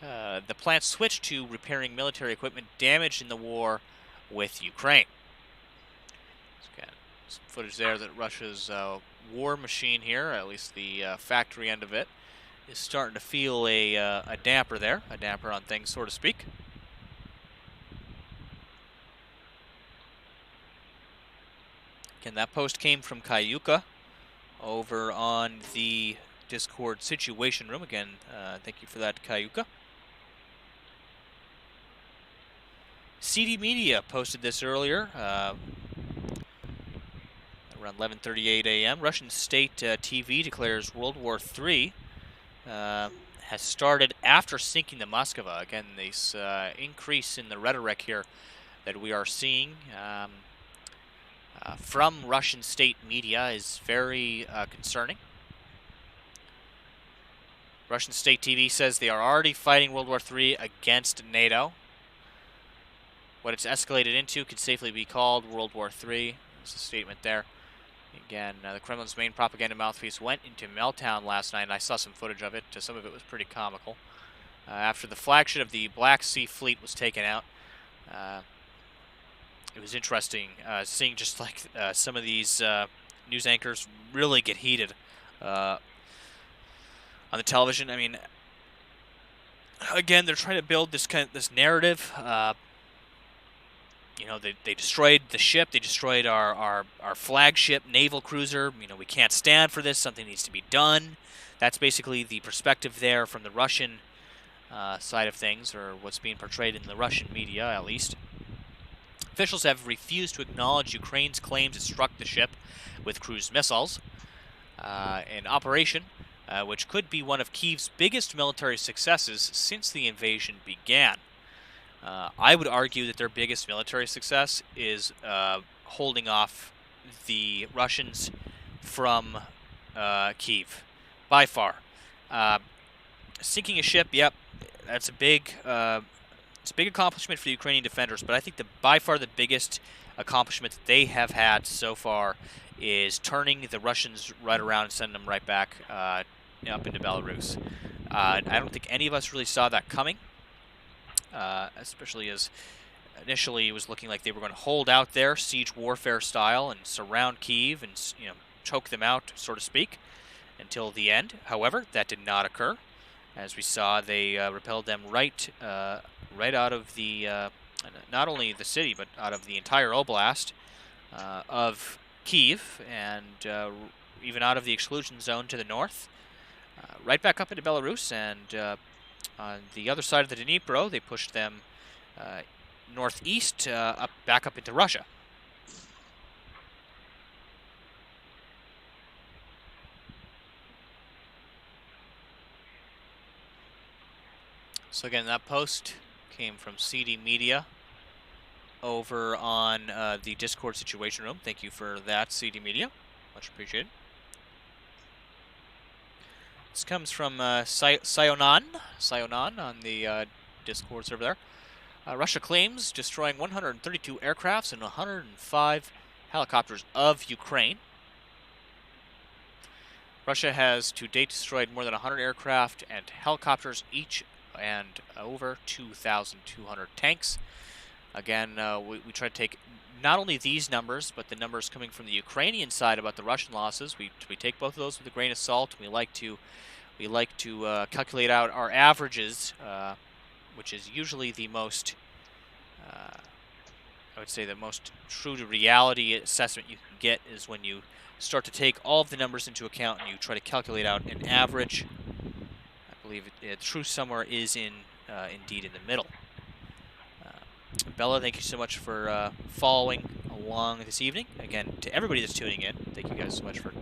The plant switched to repairing military equipment damaged in the war with Ukraine. So again, some footage there that Russia's war machine here, at least the factory end of it, is starting to feel a damper there, a damper on things, so to speak. Again, that post came from Kayuka over on the Discord Situation Room. Again, thank you for that, Kayuka. CD Media posted this earlier, around 11:38 a.m. Russian state TV declares World War III has started after sinking the Moskva. Again, this increase in the rhetoric here that we are seeing from Russian state media is very concerning. Russian state TV says they are already fighting World War III against NATO. What it's escalated into could safely be called World War III. There's a statement there. Again, the Kremlin's main propaganda mouthpiece went into meltdown last night, and I saw some footage of it. Some of it was pretty comical. After the flagship of the Black Sea Fleet was taken out, it was interesting seeing just like some of these news anchors really get heated on the television. I mean, again, they're trying to build this narrative. You know, they destroyed the ship. They destroyed our flagship naval cruiser. You know, we can't stand for this. Something needs to be done. That's basically the perspective there from the Russian side of things, or what's being portrayed in the Russian media, at least. Officials have refused to acknowledge Ukraine's claims it struck the ship with cruise missiles. An operation which could be one of Kiev's biggest military successes since the invasion began. I would argue that their biggest military success is holding off the Russians from Kiev, by far. Sinking a ship, yep, that's a big accomplishment for the Ukrainian defenders, but I think by far the biggest accomplishment that they have had so far is turning the Russians right around and sending them right back up into Belarus. I don't think any of us really saw that coming. Especially as initially it was looking like they were going to hold out there, siege warfare style, and surround Kiev and choke them out, so to speak, until the end. However, that did not occur. As we saw, they repelled them right out of the not only the city but out of the entire oblast of Kiev, and even out of the exclusion zone to the north, right back up into Belarus. And on the other side of the Dinipro, they pushed them northeast, back up into Russia. So again, that post came from CD Media over on the Discord Situation Room. Thank you for that, CD Media. Much appreciated. This comes from Sionan on the Discord server there. Russia claims destroying 132 aircrafts and 105 helicopters of Ukraine. Russia has to date destroyed more than 100 aircraft and helicopters each, and over 2,200 tanks. Again, we try to take not only these numbers, but the numbers coming from the Ukrainian side about the Russian losses. We take both of those with a grain of salt. We like to we like to calculate out our averages, which is usually the most, I would say the most true to reality assessment you can get is when you start to take all of the numbers into account and you try to calculate out an average. I believe the truth somewhere is indeed in the middle. Bella, thank you so much for following along this evening. Again, to everybody that's tuning in, thank you guys so much for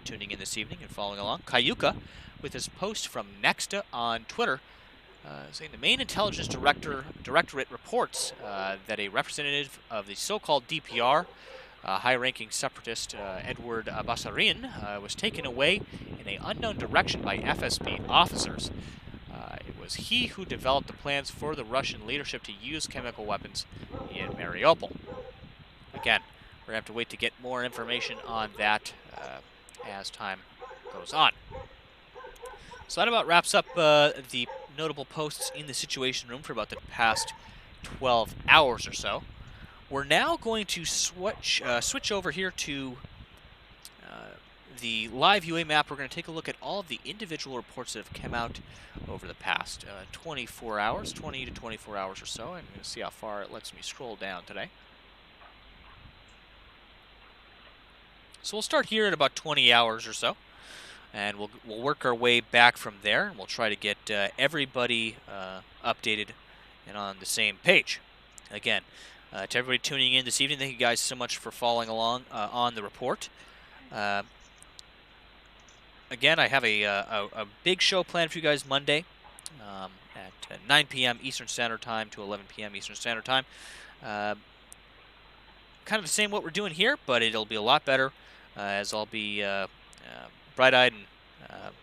tuning in this evening and following along. Kayuka, with his post from Nexta on Twitter, saying the main intelligence directorate reports that a representative of the so-called DPR, high-ranking separatist Edward Bassarin, was taken away in an unknown direction by FSB officers. It was he who developed the plans for the Russian leadership to use chemical weapons in Mariopol. Again, we're going to have to wait to get more information on that as time goes on. So that about wraps up the notable posts in the Situation Room for about the past 12 hours or so. We're now going to switch over here to the live UA map. We're going to take a look at all of the individual reports that have come out over the past 24 hours, 20 to 24 hours or so. I'm going to see how far it lets me scroll down today. So we'll start here at about 20 hours or so, and we'll work our way back from there, and we'll try to get everybody updated and on the same page. Again, to everybody tuning in this evening, thank you guys so much for following along on the report. Again, I have a big show planned for you guys Monday at 9 p.m. Eastern Standard Time to 11 p.m. Eastern Standard Time. Kind of the same what we're doing here, but it'll be a lot better as I'll be bright-eyed and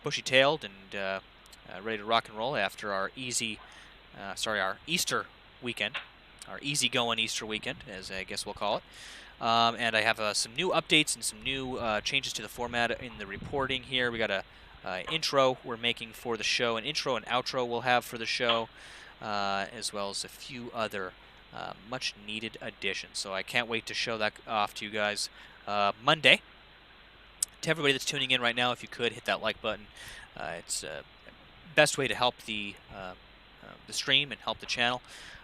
bushy-tailed and ready to rock and roll after our our Easter weekend, our easy-going Easter weekend, as I guess we'll call it. And I have some new updates and some new changes to the format in the reporting here. We got a intro we're making for the show, an intro and outro we'll have for the show, as well as a few other much-needed additions. So I can't wait to show that off to you guys Monday. To everybody that's tuning in right now, if you could hit that like button, it's the best way to help the stream and help the channel.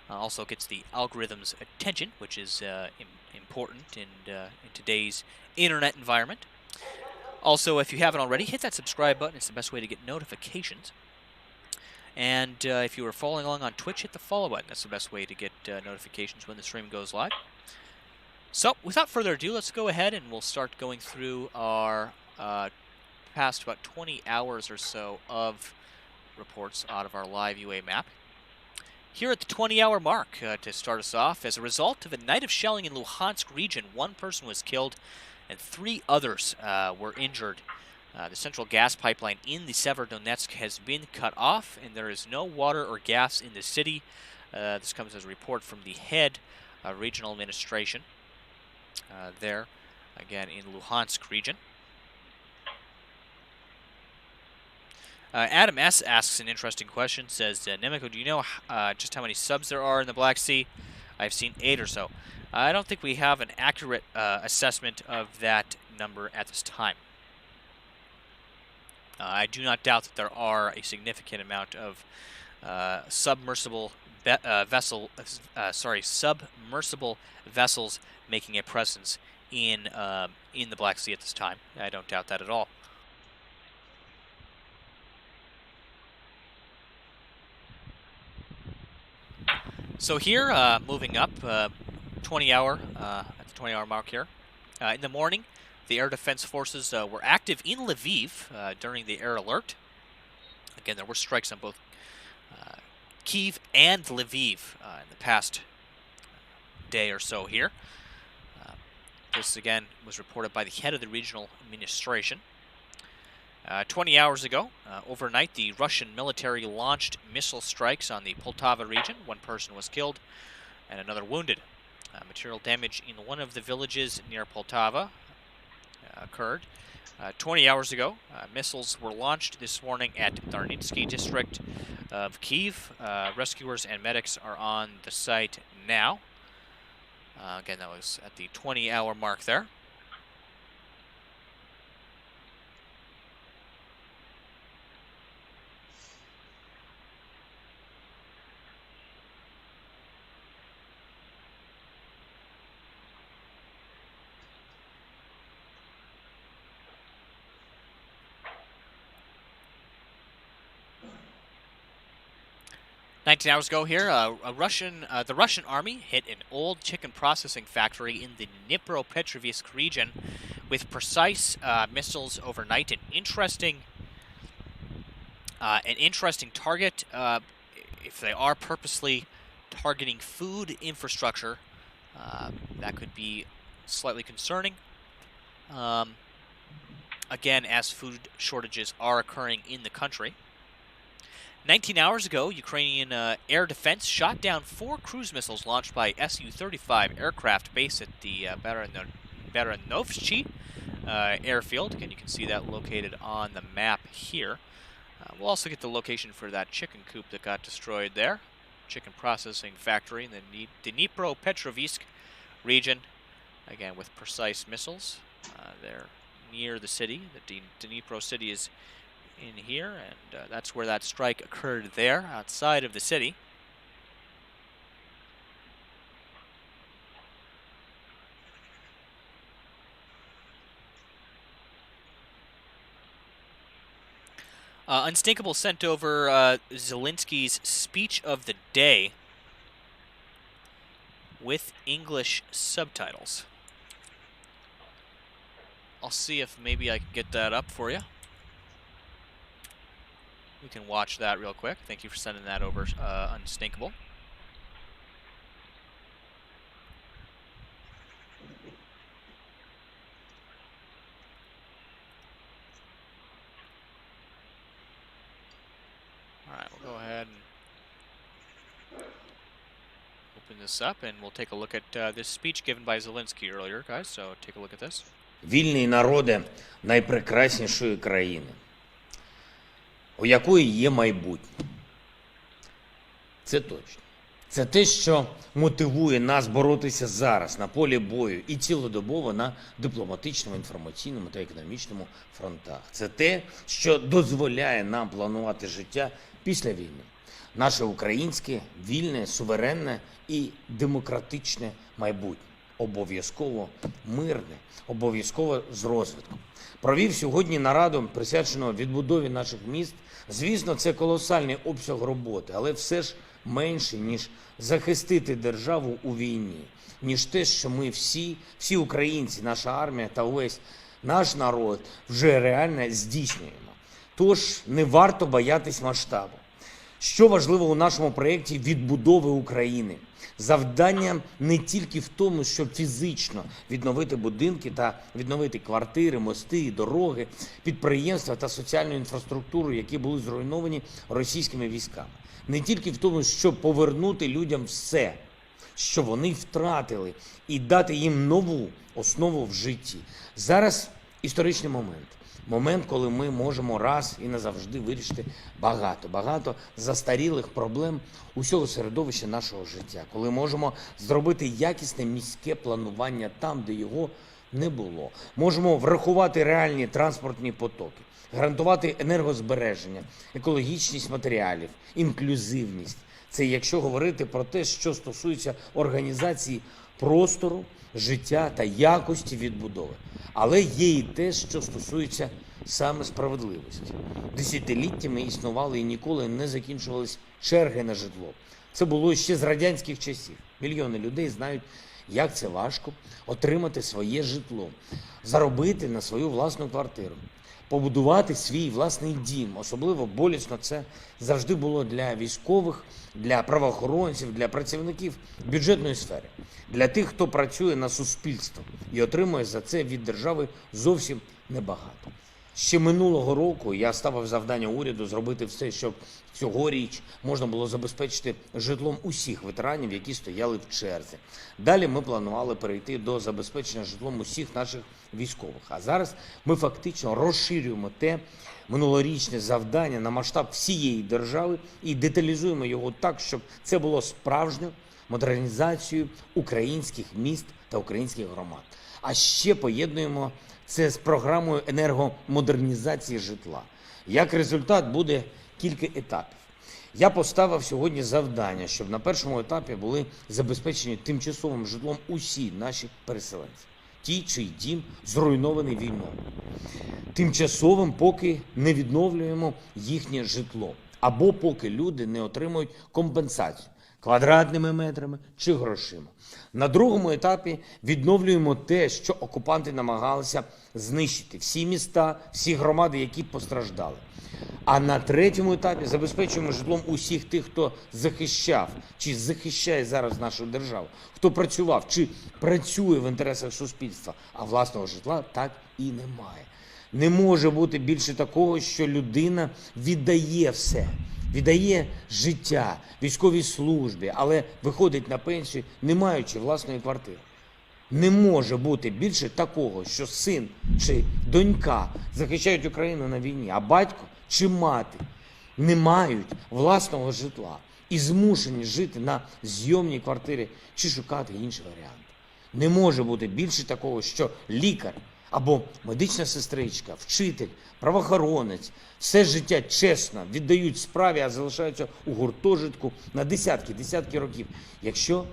Also gets the algorithm's attention, which is important in today's internet environment. Also, if you haven't already, hit that subscribe button. It's the best way to get notifications. And if you are following along on Twitch, hit the follow button. That's the best way to get notifications when the stream goes live. So, without further ado, let's go ahead and we'll start going through our past about 20 hours or so of reports out of our live UA map. Here at the 20-hour mark, to start us off, as a result of a night of shelling in Luhansk region, one person was killed and 3 others were injured. The central gas pipeline in the Severodonetsk has been cut off, and there is no water or gas in the city. This comes as a report from the head of regional administration there, again, in Luhansk region. Adam S. asks an interesting question, says, Nemico, do you know just how many subs there are in the Black Sea? I've seen 8 or so. I don't think we have an accurate assessment of that number at this time. I do not doubt that there are a significant amount of submersible vessels making a presence in the Black Sea at this time. I don't doubt that at all. So here, moving up, 20-hour at the 20-hour mark here. In the morning, the air defense forces were active in Lviv during the air alert. Again, there were strikes on both Kiev and Lviv in the past day or so here. This, again, was reported by the head of the regional administration. 20 hours ago, overnight, the Russian military launched missile strikes on the Poltava region. 1 person was killed and another wounded. Material damage in one of the villages near Poltava occurred. 20 hours ago, missiles were launched this morning at Zielinski district of Kiev. Rescuers and medics are on the site now. Again, that was at the 20-hour mark there. 19 hours ago here, the Russian army hit an old chicken processing factory in the Dinipro Petrovisk region with precise missiles overnight. An interesting target. If they are purposely targeting food infrastructure, that could be slightly concerning. Again, as food shortages are occurring in the country. 19 hours ago, Ukrainian air defense shot down 4 cruise missiles launched by Su-35 aircraft base at the Baranovchi airfield. Again, you can see that located on the map here. We'll also get the location for that chicken coop that got destroyed there. Chicken processing factory in the Dinipro Petrovisk region. Again, with precise missiles. They're near the city. The Dinipro city is in here, and that's where that strike occurred there, outside of the city. Unstinkable sent over Zielinski's speech of the day with English subtitles. I'll see if maybe I can get that up for you. We can watch that real quick. Thank you for sending that over, Unstinkable. Alright, we'll go ahead and open this up, and we'll take a look at this speech given by Zielinski earlier, guys. So take a look at this. Вільний народе найпрекраснішої країни, у якої є майбутнє. Це точно. Це те, що мотивує нас боротися зараз на полі бою і цілодобово на дипломатичному, інформаційному та економічному фронтах. Це те, що дозволяє нам планувати життя після війни. Наше українське, вільне, суверенне і демократичне майбутнє. Обов'язково мирне, обов'язково з розвитком. Провів сьогодні нараду, присвячену відбудові наших міст. Звісно, це колосальний обсяг роботи, але все ж менше, ніж захистити державу у війні, ніж те, що ми всі українці, наша армія та увесь наш народ вже реально здійснюємо. Тож не варто боятись масштабу. Що важливо у нашому проєкті відбудови України? Завдання не тільки в тому, щоб фізично відновити будинки та відновити квартири, мости, дороги, підприємства та соціальну інфраструктуру, які були зруйновані російськими військами. Не тільки в тому, щоб повернути людям все, що вони втратили, і дати їм нову основу в житті. Зараз історичний момент. Момент, коли ми можемо раз і назавжди вирішити багато застарілих проблем усього середовища нашого життя. Коли можемо зробити якісне міське планування там, де його не було. Можемо врахувати реальні транспортні потоки, гарантувати енергозбереження, екологічність матеріалів, інклюзивність. Це якщо говорити про те, що стосується організації простору, життя та якості відбудови. Але є і те, що стосується саме справедливості. Десятиліттями існували і ніколи не закінчувались черги на житло. Це було ще з радянських часів. Мільйони людей знають, як це важко отримати своє житло, заробити на свою власну квартиру, побудувати свій власний дім. Особливо болісно це завжди було для військових, для правоохоронців, для працівників бюджетної сфери, для тих, хто працює на суспільство і отримує за це від держави зовсім небагато. Ще минулого року я ставив завдання уряду зробити все, щоб цьогоріч можна було забезпечити житлом усіх ветеранів, які стояли в черзі. Далі ми планували перейти до забезпечення житлом усіх наших військових. А зараз ми фактично розширюємо те минулорічне завдання на масштаб всієї держави і деталізуємо його так, щоб це було справжньою модернізацією українських міст та українських громад. А ще поєднуємо це з програмою енергомодернізації житла. Як результат буде кілька етапів. Я поставив сьогодні завдання, щоб на першому етапі були забезпечені тимчасовим житлом усі наші переселенці. Ті, чий дім зруйнований війною. Тимчасовим, поки не відновлюємо їхнє житло. або поки люди не отримують компенсацію квадратними метрами чи грошима. На другому етапі відновлюємо те, що окупанти намагалися знищити: всі міста, всі громади, які постраждали. А на третьому етапі забезпечуємо житлом усіх тих, хто захищав чи захищає зараз нашу державу, хто працював чи працює в інтересах суспільства, а власного житла так і немає. Не може бути більше такого, що людина віддає все, віддає життя військовій службі, але виходить на пенсію, не маючи власної квартири. Не може бути більше такого, що син чи донька захищають Україну на війні, а батько чи мати не мають власного житла і змушені жити на зйомній квартирі чи шукати інші варіанти. Не може бути більше такого, що лікар або медична сестричка, вчитель, правоохоронець все життя чесно віддають справі, а залишаються у гуртожитку на десятки років, якщо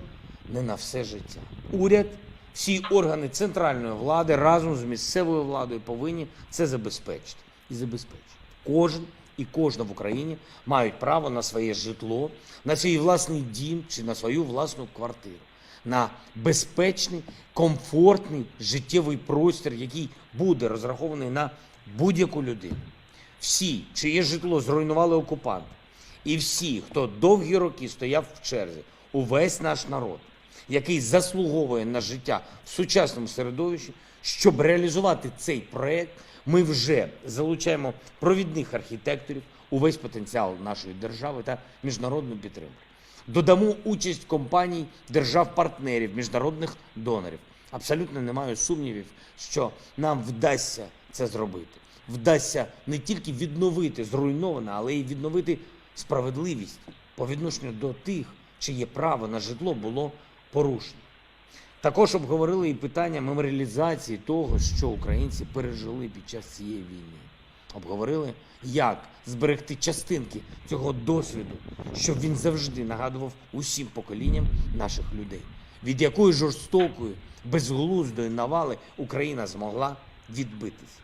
не на все життя. Уряд, всі органи центральної влади разом з місцевою владою повинні це забезпечити. І забезпечити. Кожен і кожна в Україні мають право на своє житло, на свій власний дім чи на свою власну квартиру, на безпечний, комфортний життєвий простір, який буде розрахований на будь-яку людину. Всі, чиє житло зруйнували окупанти, і всі, хто довгі роки стояв в черзі, увесь наш народ, який заслуговує на життя в сучасному середовищі, щоб реалізувати цей проєкт, ми вже залучаємо провідних архітекторів, увесь потенціал нашої держави та міжнародну підтримку. Додамо участь компаній, держав-партнерів, міжнародних донорів. Абсолютно не маю сумнівів, що нам вдасться це зробити. Вдасться не тільки відновити зруйноване, але й відновити справедливість по відношенню до тих, чиє право на житло було порушено. Також обговорили і питання меморіалізації того, що українці пережили під час цієї війни. Обговорили, як зберегти частинки цього досвіду, щоб він завжди нагадував усім поколінням наших людей, від якої жорстокої, безглуздої навали Україна змогла відбитися.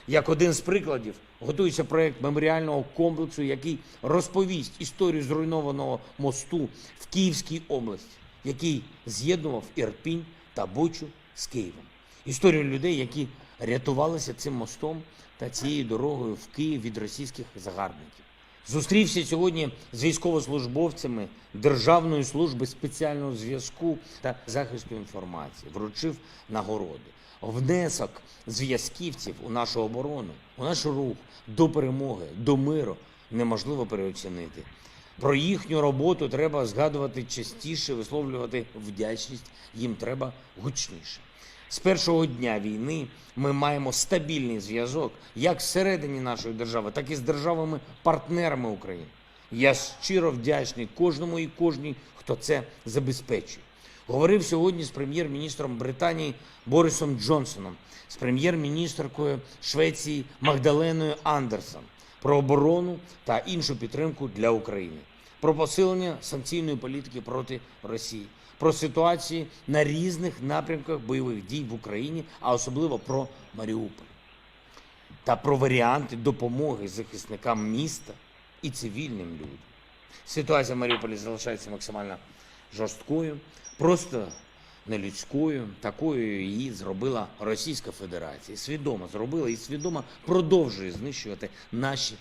Як один з прикладів, готується проєкт меморіального комплексу, який розповість історію зруйнованого мосту в Київській області, який з'єднував Ірпінь та Бучу з Києвом. Історію людей, які рятувалися цим мостом та цією дорогою в Київ від російських загарбників. Зустрівся сьогодні з військовослужбовцями Державної служби спеціального зв'язку та захисту інформації, вручив нагороди. Внесок зв'язківців у нашу оборону, у наш рух до перемоги, до миру неможливо переоцінити. Про їхню роботу треба згадувати частіше, висловлювати вдячність їм треба гучніше. З першого дня війни ми маємо стабільний зв'язок як всередині нашої держави, так і з державами-партнерами України. Я щиро вдячний кожному і кожній, хто це забезпечує. Говорив сьогодні з прем'єр-міністром Британії Борисом Джонсоном, з прем'єр-міністркою Швеції Магдаленою Андерсон про оборону та іншу підтримку для України, про посилення санкційної політики проти Росії, про ситуації на різних напрямках бойових дій в Україні, а особливо про Маріуполь, та про варіанти допомоги захисникам міста і цивільним людям. Ситуація в Маріуполі залишається максимально жорсткою, просто нелюдською. Такою її зробила Російська Федерація. Свідомо зробила і свідомо продовжує знищувати наші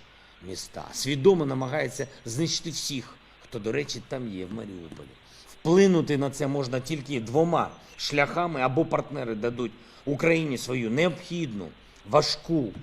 міста. Свідомо намагається знищити всіх, хто, до речі, там є в Маріуполі. Вплинути на це можна тільки двома шляхами: або партнери дадуть Україні свою необхідну, важку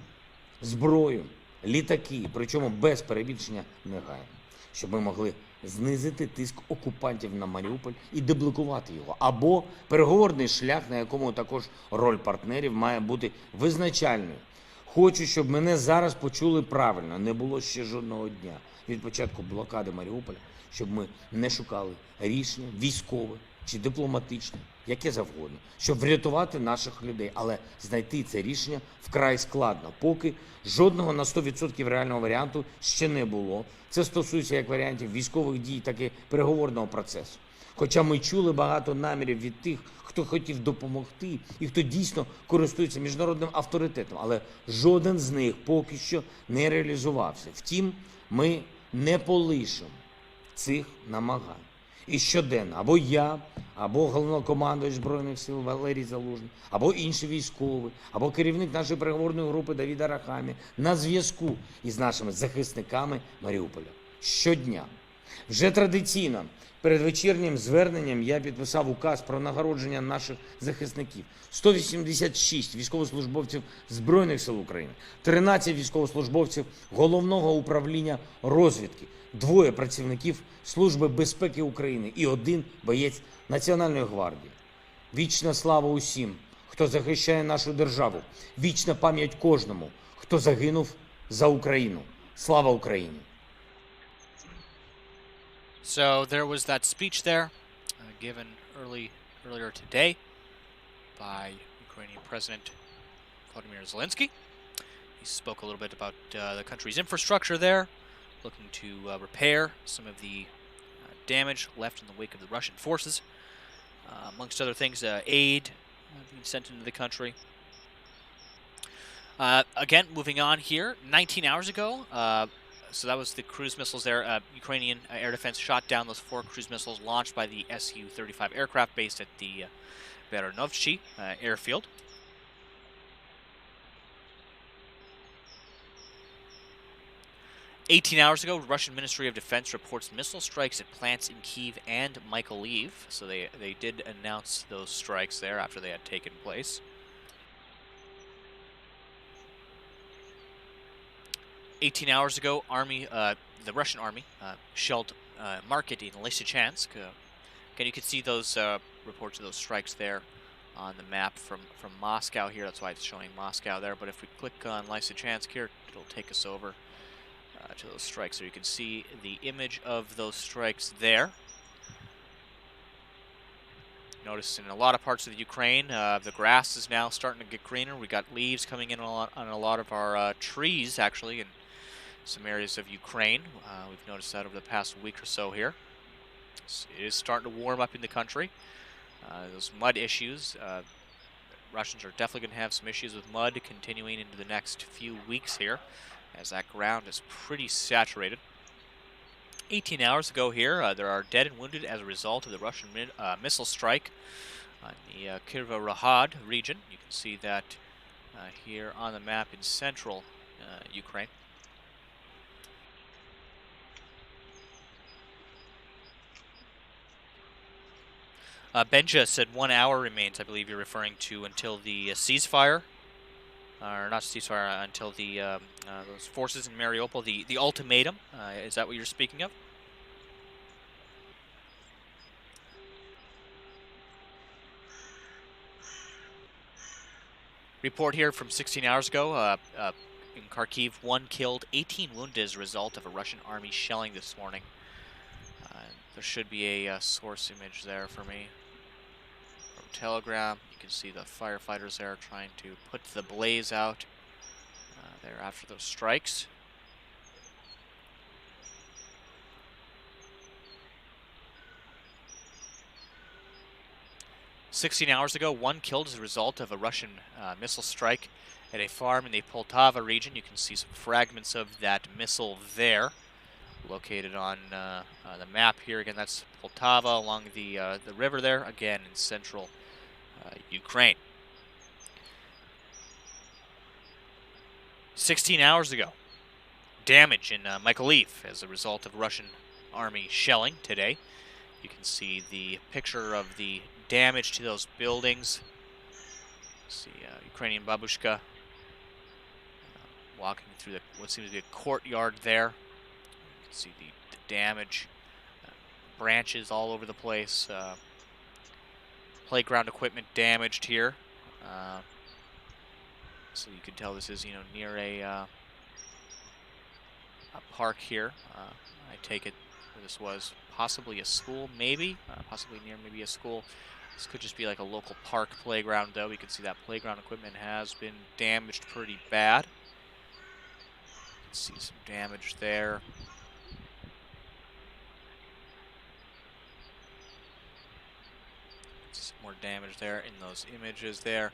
зброю, літаки, причому без перебільшення негайно, щоб ми могли знизити тиск окупантів на Маріуполь і деблокувати його. Або переговорний шлях, на якому також роль партнерів має бути визначальною. Хочу, щоб мене зараз почули правильно. Не було ще жодного дня від початку блокади Маріуполя, щоб ми не шукали рішення військове чи дипломатичне, яке завгодно, щоб врятувати наших людей. Але знайти це рішення вкрай складно, поки жодного на 100% реального варіанту ще не було. Це стосується як варіантів військових дій, так і переговорного процесу. Хоча ми чули багато намірів від тих, хто хотів допомогти і хто дійсно користується міжнародним авторитетом, але жоден з них поки що не реалізувався. Втім, ми не полишимо цих намагань. І щоденно або я, або головнокомандувач Збройних сил Валерій Залужний, або інший військовий, або керівник нашої переговорної групи Давід Арахамія на зв'язку із нашими захисниками Маріуполя. Щодня. Вже традиційно перед вечірнім зверненням я підписав указ про нагородження наших захисників. 186 військовослужбовців Збройних сил України, 13 військовослужбовців Головного управління розвідки, 2 працівників Служби безпеки України і 1 боєць Національної гвардії. Вічна слава усім, хто захищає нашу державу. Вічна пам'ять кожному, хто загинув за Україну. Слава Україні! So there was that speech there given earlier today by Ukrainian President Volodymyr Zielinski. He spoke a little bit about the country's infrastructure there, looking to repair some of the damage left in the wake of the Russian forces. Amongst other things, aid being sent into the country. Again, moving on here, 19 hours ago, so that was the cruise missiles there. Ukrainian air defense shot down those 4 cruise missiles launched by the Su-35 aircraft based at the Veronovchi airfield. "18 hours ago, Russian Ministry of Defense reports missile strikes at plants in Kiev and Mykolaiv." So they did announce those strikes there after they had taken place. "18 hours ago, the Russian army shelled market in Lysychansk. Again, you can see those reports of those strikes there on the map from Moscow here. That's why it's showing Moscow there. But if we click on Lysychansk here, it'll take us over to those strikes. So you can see the image of those strikes there. Notice in a lot of parts of the Ukraine, the grass is now starting to get greener. We got leaves coming in on a lot of our trees, actually, in some areas of Ukraine. We've noticed that over the past week or so here. It is starting to warm up in the country. Those mud issues, Russians are definitely going to have some issues with mud continuing into the next few weeks here, as that ground is pretty saturated. 18 hours ago here, there are dead and wounded as a result of the Russian missile strike on the Kiev region. You can see that here on the map in central Ukraine. Benja said 1 hour remains. I believe you're referring to until the ceasefire, or not ceasefire, until the those forces in Mariopol, the ultimatum. Is that what you're speaking of? Report here from 16 hours ago. In Kharkiv, 1 killed, 18 wounded as a result of a Russian army shelling this morning. There should be a source image there for me. Telegram, you can see the firefighters there trying to put the blaze out there after those strikes. "16 hours ago, 1 killed as a result of a Russian missile strike at a farm in the Poltava region. You can see some fragments of that missile there, located on the map here. Again, that's Poltava along the river there, again in central Ukraine. 16 hours ago, damage in Mykolaiv as a result of Russian army shelling today. You can see the picture of the damage to those buildings. See Ukrainian babushka walking through what seems to be a courtyard there. You can see the damage, branches all over the place. Playground equipment damaged here. So you can tell this is, near a park here. I take it where this was possibly a school, maybe, possibly near maybe a school. This could just be like a local park playground, though. You can see that playground equipment has been damaged pretty bad. You can see some damage there. Some more damage there in those images there.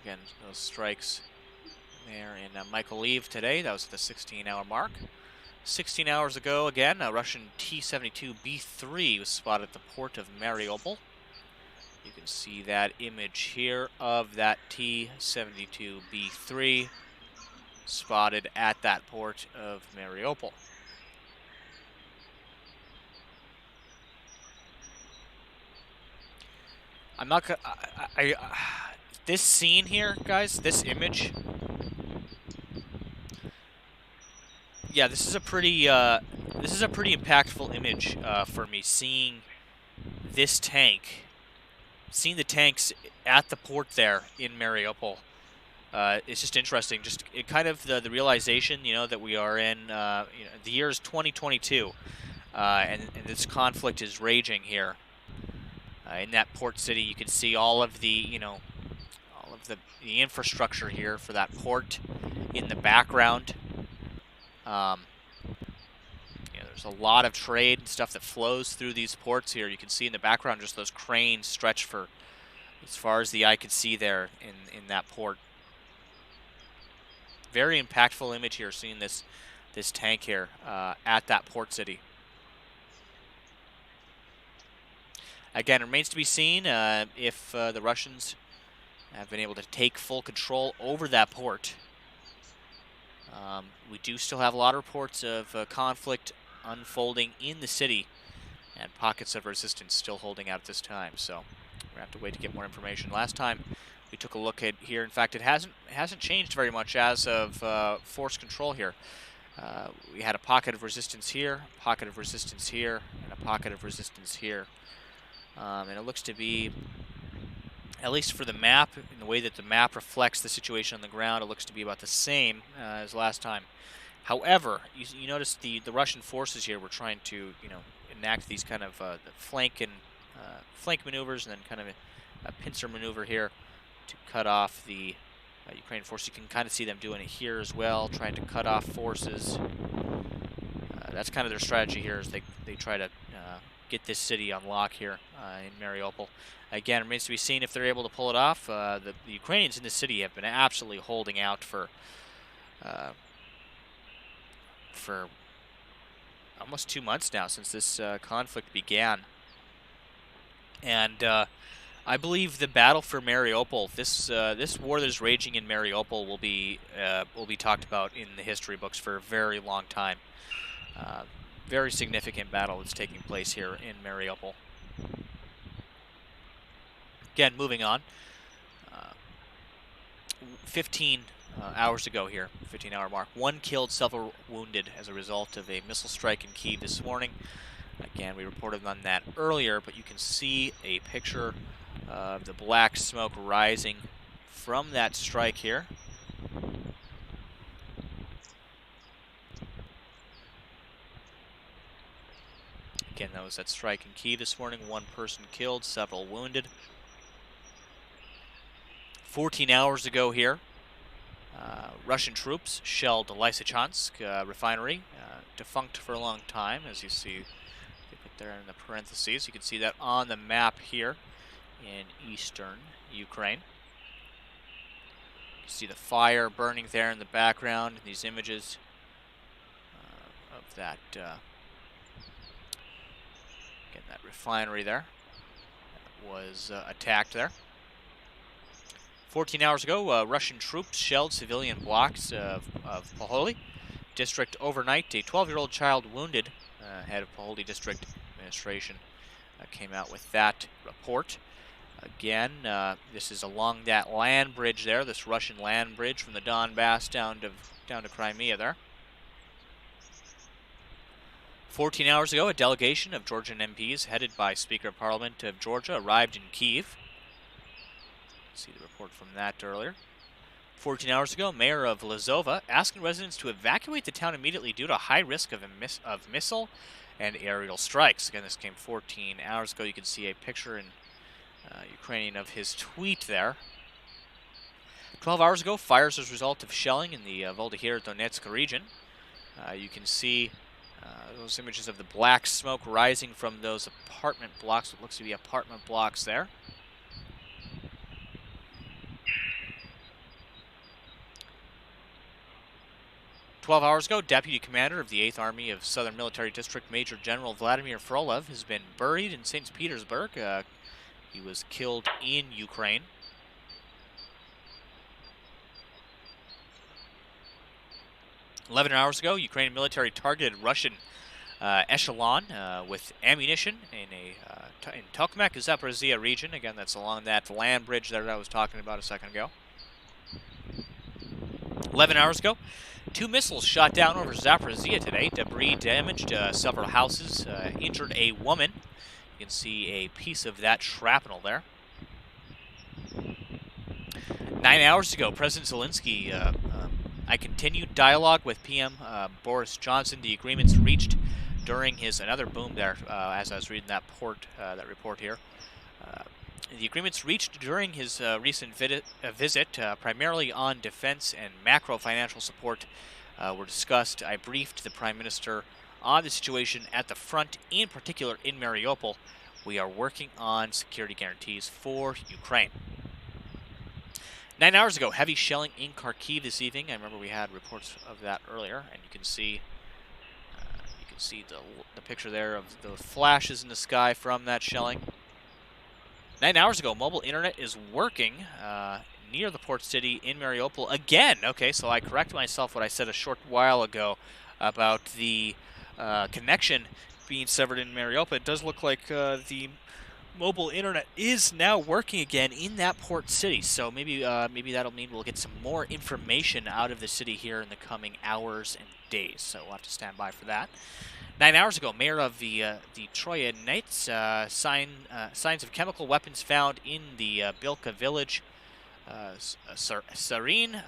Again, those strikes there in Mykolaiv today. That was at the 16-hour mark. 16 hours ago, again, a Russian T-72B3 was spotted at the port of Mariupol. You can see that image here of that T-72B3 spotted at that port of Mariupol. I'm not gonna. This scene here, guys, this image. Yeah, this is a pretty impactful image for me. Seeing this tank, seeing the tanks at the port there in Mariupol. It's just interesting. Just kind of the realization, that we are in. The year is 2022, and this conflict is raging here. In that port city, you can see all of the, all of the infrastructure here for that port in the background. There's a lot of trade and stuff that flows through these ports here. You can see in the background just those cranes stretch for as far as the eye could see there in that port. Very impactful image here, seeing this tank here at that port city. Again, it remains to be seen if the Russians have been able to take full control over that port. We do still have a lot of reports of conflict unfolding in the city and pockets of resistance still holding out at this time. So we're going to have to wait to get more information. Last time we took a look at here, in fact, it hasn't changed very much as of force control here. We had a pocket of resistance here, a pocket of resistance here, and a pocket of resistance here. And it looks to be, at least for the map, in the way that the map reflects the situation on the ground, it looks to be about the same as last time. However, you notice the Russian forces here were trying to, enact these kind of flank maneuvers, and then kind of a pincer maneuver here to cut off the Ukrainian force. You can kind of see them doing it here as well, trying to cut off forces. That's kind of their strategy here, is they try to get this city on lock here in Mariupol. Again, it remains to be seen if they're able to pull it off. The Ukrainians in the city have been absolutely holding out for almost 2 months now, since this conflict began. And I believe the battle for Mariupol, this war that is raging in Mariupol, will be talked about in the history books for a very long time. Very significant battle that's taking place here in Mariupol. Again, moving on. 15 hours ago here, 15-hour mark. 1 killed, several wounded as a result of a missile strike in Kiev this morning. Again, we reported on that earlier, but you can see a picture of the black smoke rising from that strike here. Again, that was that strike in Kiev this morning. 1 person killed, several wounded. 14 hours ago here, Russian troops shelled Lysychansk refinery, defunct for a long time, as you see they put there in the parentheses. You can see that on the map here in eastern Ukraine. You see the fire burning there in the background, these images of that, again, that refinery there that was attacked there. 14 hours ago, Russian troops shelled civilian blocks of Poholi district overnight. A 12-year-old child wounded. Head of Poholi district administration came out with that report. Again, this is along that land bridge there, this Russian land bridge from the Donbass down to Crimea there. 14 hours ago, a delegation of Georgian MPs headed by Speaker of Parliament of Georgia arrived in Kiev. See the report from that earlier. 14 hours ago, Mayor of Lazova asking residents to evacuate the town immediately due to high risk of missile and aerial strikes. Again, this came 14 hours ago. You can see a picture in Ukrainian of his tweet there. 12 hours ago, fires as a result of shelling in the Volodymyr Donetsk region. You can see those images of the black smoke rising from those apartment blocks. What looks to be apartment blocks there. 12 hours ago, Deputy Commander of the 8th Army of Southern Military District, Major General Vladimir Frolov, has been buried in St. Petersburg. He was killed in Ukraine. "11 hours ago, Ukrainian military targeted Russian echelon with ammunition in Tokmak, Zaporizhia region. Again, that's along that land bridge there that I was talking about a second ago. 11 hours ago, 2 missiles shot down over Zaporizhia today. Debris damaged several houses, injured a woman. You can see a piece of that shrapnel there. 9 hours ago, President Zielinski, I continued dialogue with PM Boris Johnson. The agreements reached during his, another boom there as I was reading that report here. The agreements reached during his recent visit, primarily on defense and macro financial support, were discussed. I briefed the Prime Minister on the situation at the front, in particular in Mariopol. We are working on security guarantees for Ukraine. 9 hours ago, heavy shelling in Kharkiv this evening. I remember we had reports of that earlier, and you can see the picture there of the flashes in the sky from that shelling. 9 hours ago, mobile internet is working near the port city in Mariupol again. Okay, so I correct myself what I said a short while ago about the connection being severed in Mariupol. It does look like the mobile internet is now working again in that port city. So maybe that'll mean we'll get some more information out of the city here in the coming hours and days. So we'll have to stand by for that. 9 hours ago, mayor of the Troya Knights, signs of chemical weapons found in the Bilka village, sarin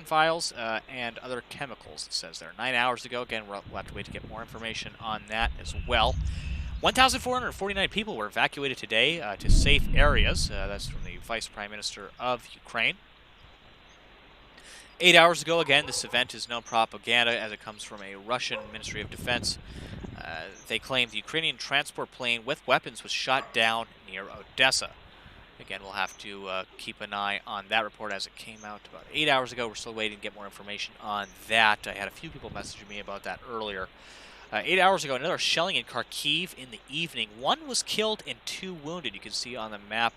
vials, and other chemicals, it says there. 9 hours ago, again, we'll have to wait to get more information on that as well. 1,449 people were evacuated today to safe areas. That's from the Vice Prime Minister of Ukraine. 8 hours ago, again, this event is no propaganda as it comes from a Russian Ministry of Defense. They claim the Ukrainian transport plane with weapons was shot down near Odessa. Again, we'll have to keep an eye on that report as it came out about 8 hours ago. We're still waiting to get more information on that. I had a few people messaging me about that earlier. 8 hours ago, another shelling in Kharkiv in the evening. 1 was killed and 2 wounded. You can see on the map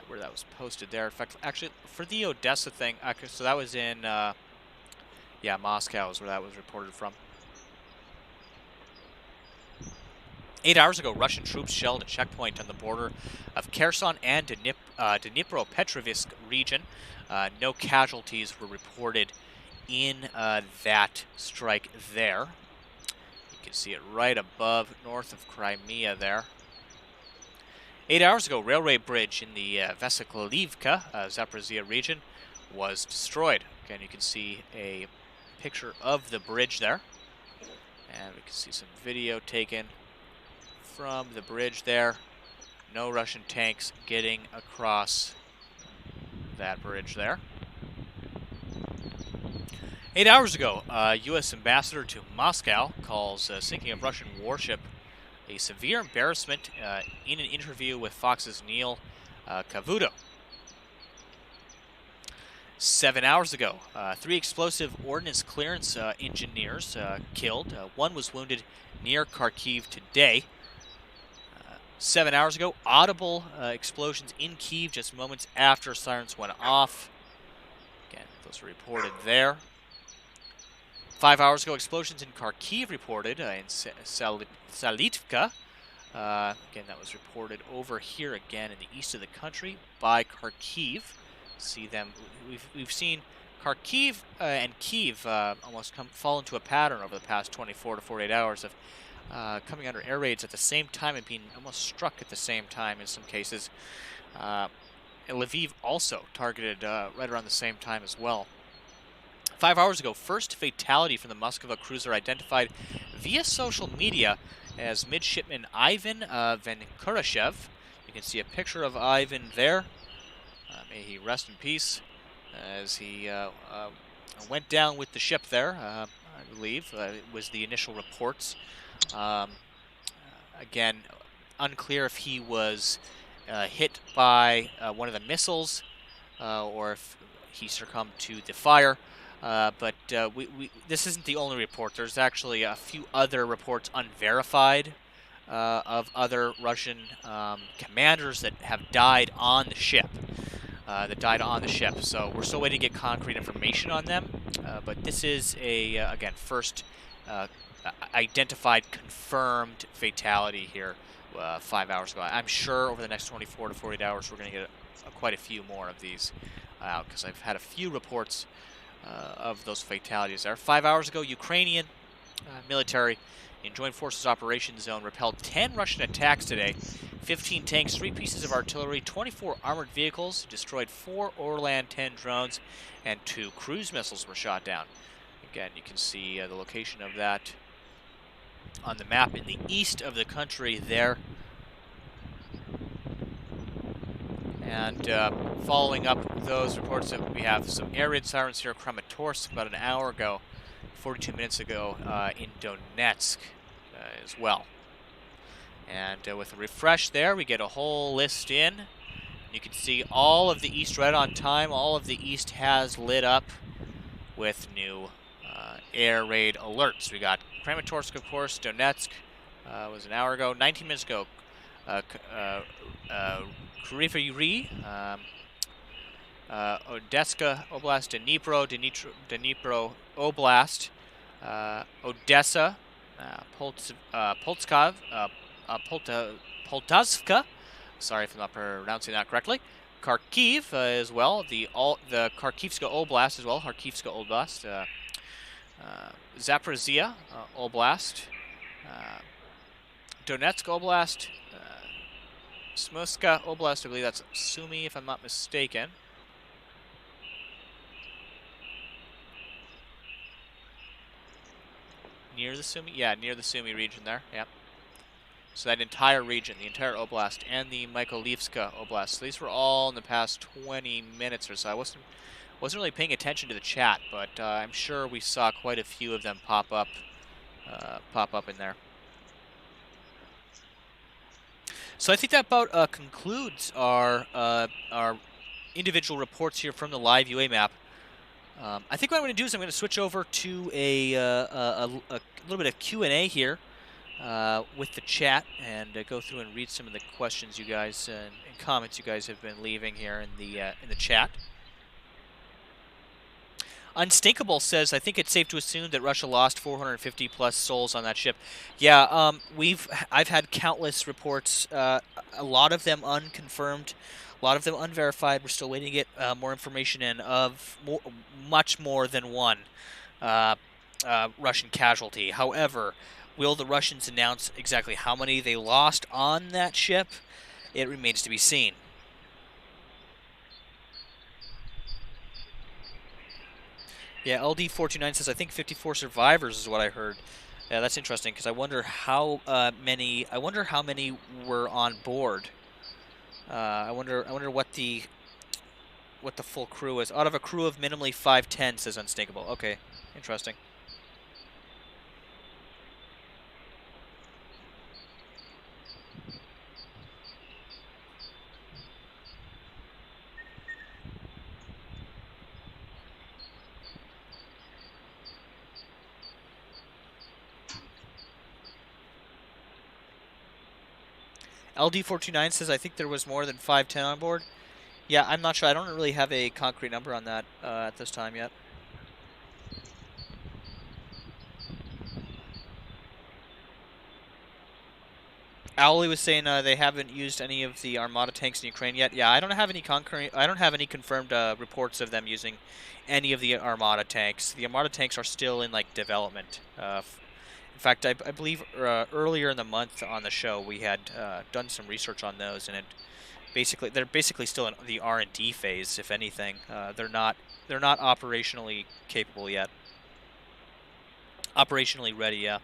where that was posted there. In fact, actually, for the Odessa thing, so that was in, Moscow is where that was reported from. 8 hours ago, Russian troops shelled a checkpoint on the border of Kerason and Dinipro Petrovisk region. No casualties were reported in that strike there. You can see it right above, north of Crimea there. 8 hours ago, railway bridge in the Veselivka, Zaporizhia region, was destroyed. Again, you can see a picture of the bridge there. And we can see some video taken from the bridge there. No Russian tanks getting across that bridge there. 8 hours ago, U.S. ambassador to Moscow calls sinking of Russian warship a severe embarrassment in an interview with Fox's Neil Cavuto. 7 hours ago, 3 explosive ordnance clearance engineers killed. 1 was wounded near Kharkiv today. 7 hours ago, audible explosions in Kiev just moments after sirens went off. Again, those were reported there. 5 hours ago, explosions in Kharkiv reported in Salitvka. Again, that was reported over here again in the east of the country by Kharkiv. See them. We've seen Kharkiv and Kiev almost fall into a pattern over the past 24 to 48 hours of coming under air raids at the same time and being almost struck at the same time in some cases. Lviv also targeted right around the same time as well. 5 hours ago, first fatality from the Moskva cruiser identified via social media as midshipman Ivan Venkurashev. You can see a picture of Ivan there. May he rest in peace as he went down with the ship there, I believe. It was the initial reports. Again, unclear if he was hit by one of the missiles or if he succumbed to the fire. But this isn't the only report. There's actually a few other reports unverified of other Russian commanders that have died on the ship. So we're still waiting to get concrete information on them. But this is again, first identified, confirmed fatality here 5 hours ago. I'm sure over the next 24 to 48 hours we're going to get quite a few more of these out, because I've had a few reports of those fatalities there. 5 hours ago, Ukrainian military in Joint Forces Operations Zone repelled 10 Russian attacks today. 15 tanks, 3 pieces of artillery, 24 armored vehicles, destroyed 4 Orlan 10 drones, and 2 cruise missiles were shot down. Again, you can see the location of that on the map in the east of the country there. And following up those reports, that we have some air raid sirens here, Kramatorsk about an hour ago, 42 minutes ago in Donetsk as well. And with a refresh there, we get a whole list in. You can see all of the east right on time. All of the east has lit up with new air raid alerts. We got Kramatorsk, of course. Donetsk was an hour ago. 19 minutes ago, Kryvyi Odessa Oblast, Dinipro Oblast, Odessa, Poltavska. Sorry if I'm not pronouncing that correctly. Kharkiv as well. The Kharkivska Oblast as well. Kharkivska Oblast. Zaporizhia Oblast. Donetsk Oblast. Smolensk Oblast. I believe that's Sumy, if I'm not mistaken. Near the Sumy? Yeah, near the Sumy region there. Yep. So that entire region, the entire oblast, and the Mykolivska Oblast. So these were all in the past 20 minutes or so. I wasn't really paying attention to the chat, but I'm sure we saw quite a few of them pop up in there. So I think that about concludes our individual reports here from the live UA map. I think what I'm going to do is I'm going to switch over to a little bit of Q&A here with the chat, and go through and read some of the questions you guys and comments you guys have been leaving here in the chat. Unstinkable says, I think it's safe to assume that Russia lost 450 plus souls on that ship. Yeah, I've had countless reports, a lot of them unconfirmed, a lot of them unverified. We're still waiting to get more information in of much more than one Russian casualty. However, will the Russians announce exactly how many they lost on that ship? It remains to be seen. Yeah, LD429 says, I think 54 survivors is what I heard. Yeah, that's interesting, because I wonder how many were on board. I wonder what the full crew is. Out of a crew of minimally 510, says Unstinkable. Okay, interesting. LD429 says, I think there was more than 510 on board. Yeah, I'm not sure. I don't really have a concrete number on that at this time yet. Owly was saying they haven't used any of the Armada tanks in Ukraine yet. Yeah, I don't have any confirmed reports of them using any of the Armada tanks. The Armada tanks are still in development. In fact, I believe earlier in the month on the show we had done some research on those, and they're basically still in the R&D phase. If anything, they're not operationally capable yet. Operationally ready, yeah.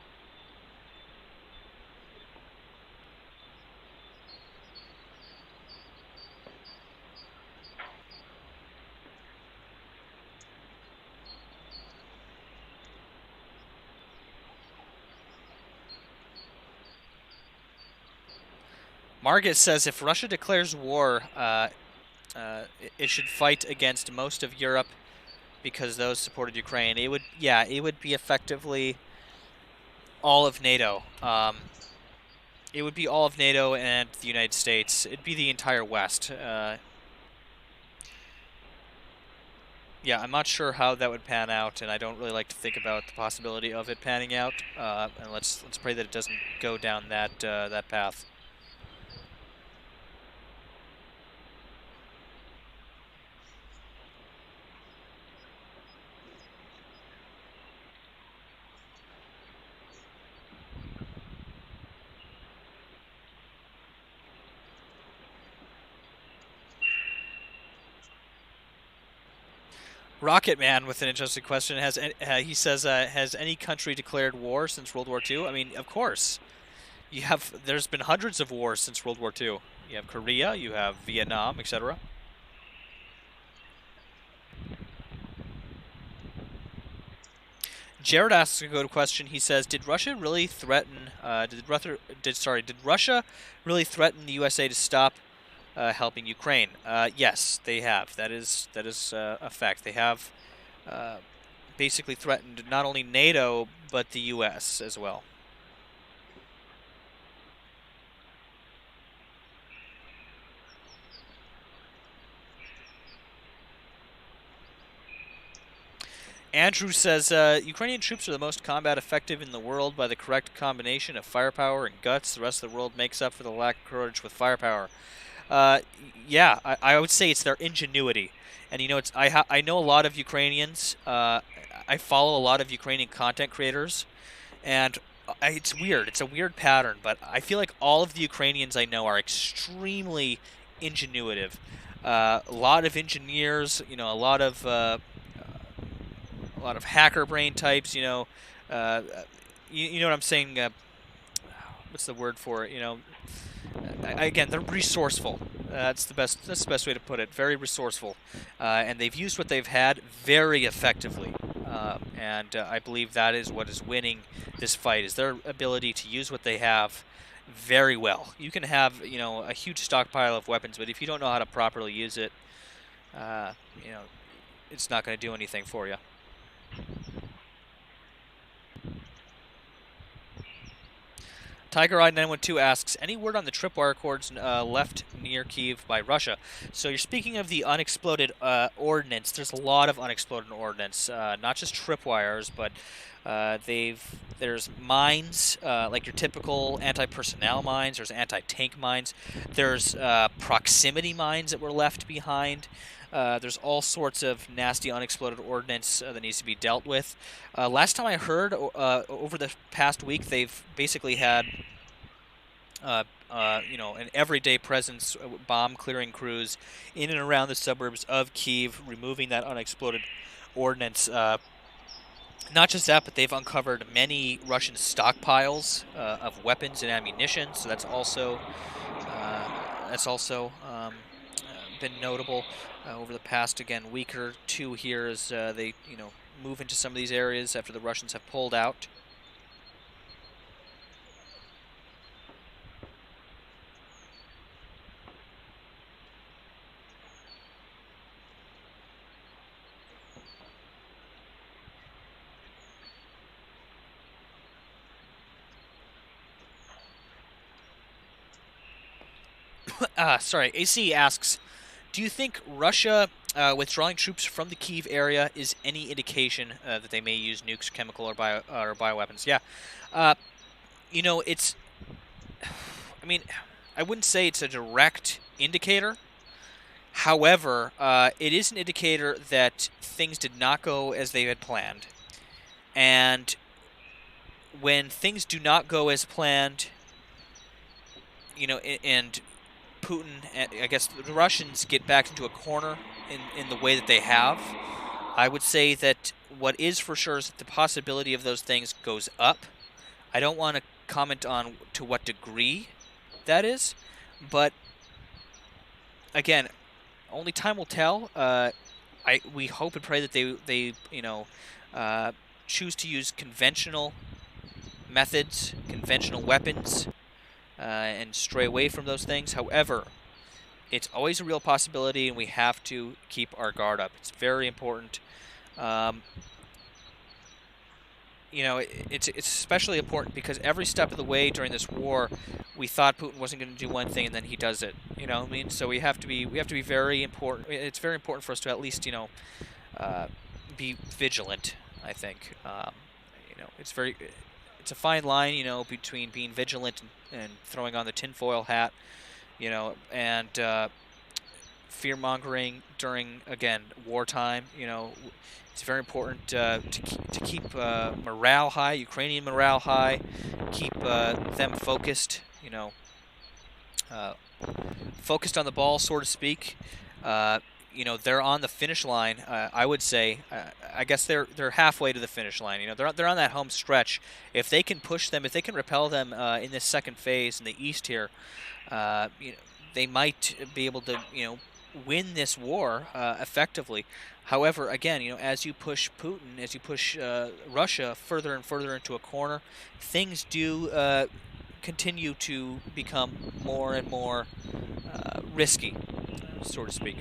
Margit says, if Russia declares war, it should fight against most of Europe because those supported Ukraine. It would be effectively all of NATO. It would be all of NATO and the United States. It'd be the entire West. Yeah, I'm not sure how that would pan out, and I don't really like to think about the possibility of it panning out. And let's pray that it doesn't go down that that path. Rocket Man with an interesting question. He says, has any country declared war since World War II? I mean, of course. There's been hundreds of wars since World War II. You have Korea, you have Vietnam, etc. Jared asks a good question. He says, "Did Russia really threaten? Did Russia really threaten the USA to stop helping Ukraine?" Yes, they have. That is a fact. They have basically threatened not only NATO but the U.S. as well. Andrew says, Ukrainian troops are the most combat effective in the world by the correct combination of firepower and guts. The rest of the world makes up for the lack of courage with firepower. Yeah, I would say it's their ingenuity. And you know, I know a lot of Ukrainians. I follow a lot of Ukrainian content creators, and it's weird. It's a weird pattern, but I feel like all of the Ukrainians I know are extremely ingenuitive. A lot of engineers, you know, a lot of hacker brain types. Uh, you know what I'm saying? What's the word for it? Again, they're resourceful. That's the best way to put it. Very resourceful, and they've used what they've had very effectively. And I believe that is what is winning this fight, is their ability to use what they have very well. You can have, a huge stockpile of weapons, but if you don't know how to properly use it, uh, you know, it's not going to do anything for you. Tiger Eye 912 asks, any word on the tripwire cords left near Kiev by Russia? So you're speaking of the unexploded ordnance. There's a lot of unexploded ordnance, not just tripwires, but there's mines, like your typical anti-personnel mines. There's anti-tank mines. There's proximity mines that were left behind. There's all sorts of nasty unexploded ordnance that needs to be dealt with. Last time I heard, over the past week, they've basically had, an everyday presence, bomb clearing crews in and around the suburbs of Kiev, removing that unexploded ordnance. Not just that, but they've uncovered many Russian stockpiles of weapons and ammunition. So that's also been notable over the past, again, week or two here, as they move into some of these areas after the Russians have pulled out. Sorry, AC asks, do you think Russia withdrawing troops from the Kiev area is any indication that they may use nukes, chemical, or bioweapons? Yeah. It's... I mean, I wouldn't say it's a direct indicator. However, it is an indicator that things did not go as they had planned. And when things do not go as planned, and Putin, I guess the Russians get back into a corner in the way that they have, I would say that what is for sure is that the possibility of those things goes up. I don't want to comment on to what degree that is, but again, only time will tell. We hope and pray that they choose to use conventional methods, conventional weapons, and stray away from those things. However, it's always a real possibility, and we have to keep our guard up. It's very important. You know, it's especially important because every step of the way during this war, we thought Putin wasn't going to do one thing, and then he does it. You know what I mean? So we have to be very important. It's very important for us to at least be vigilant. I think it's a fine line, between being vigilant and throwing on the tinfoil hat, and fear-mongering during, again, wartime. It's very important to keep morale high, Ukrainian morale high, keep them focused, focused on the ball, so to speak. They're on the finish line. I would say, I guess they're halfway to the finish line. They're on that home stretch. If they can push them, if they can repel them in this second phase in the east here, they might be able to, win this war effectively. However, again, as you push Putin, as you push Russia further and further into a corner, things do continue to become more and more risky, so to speak.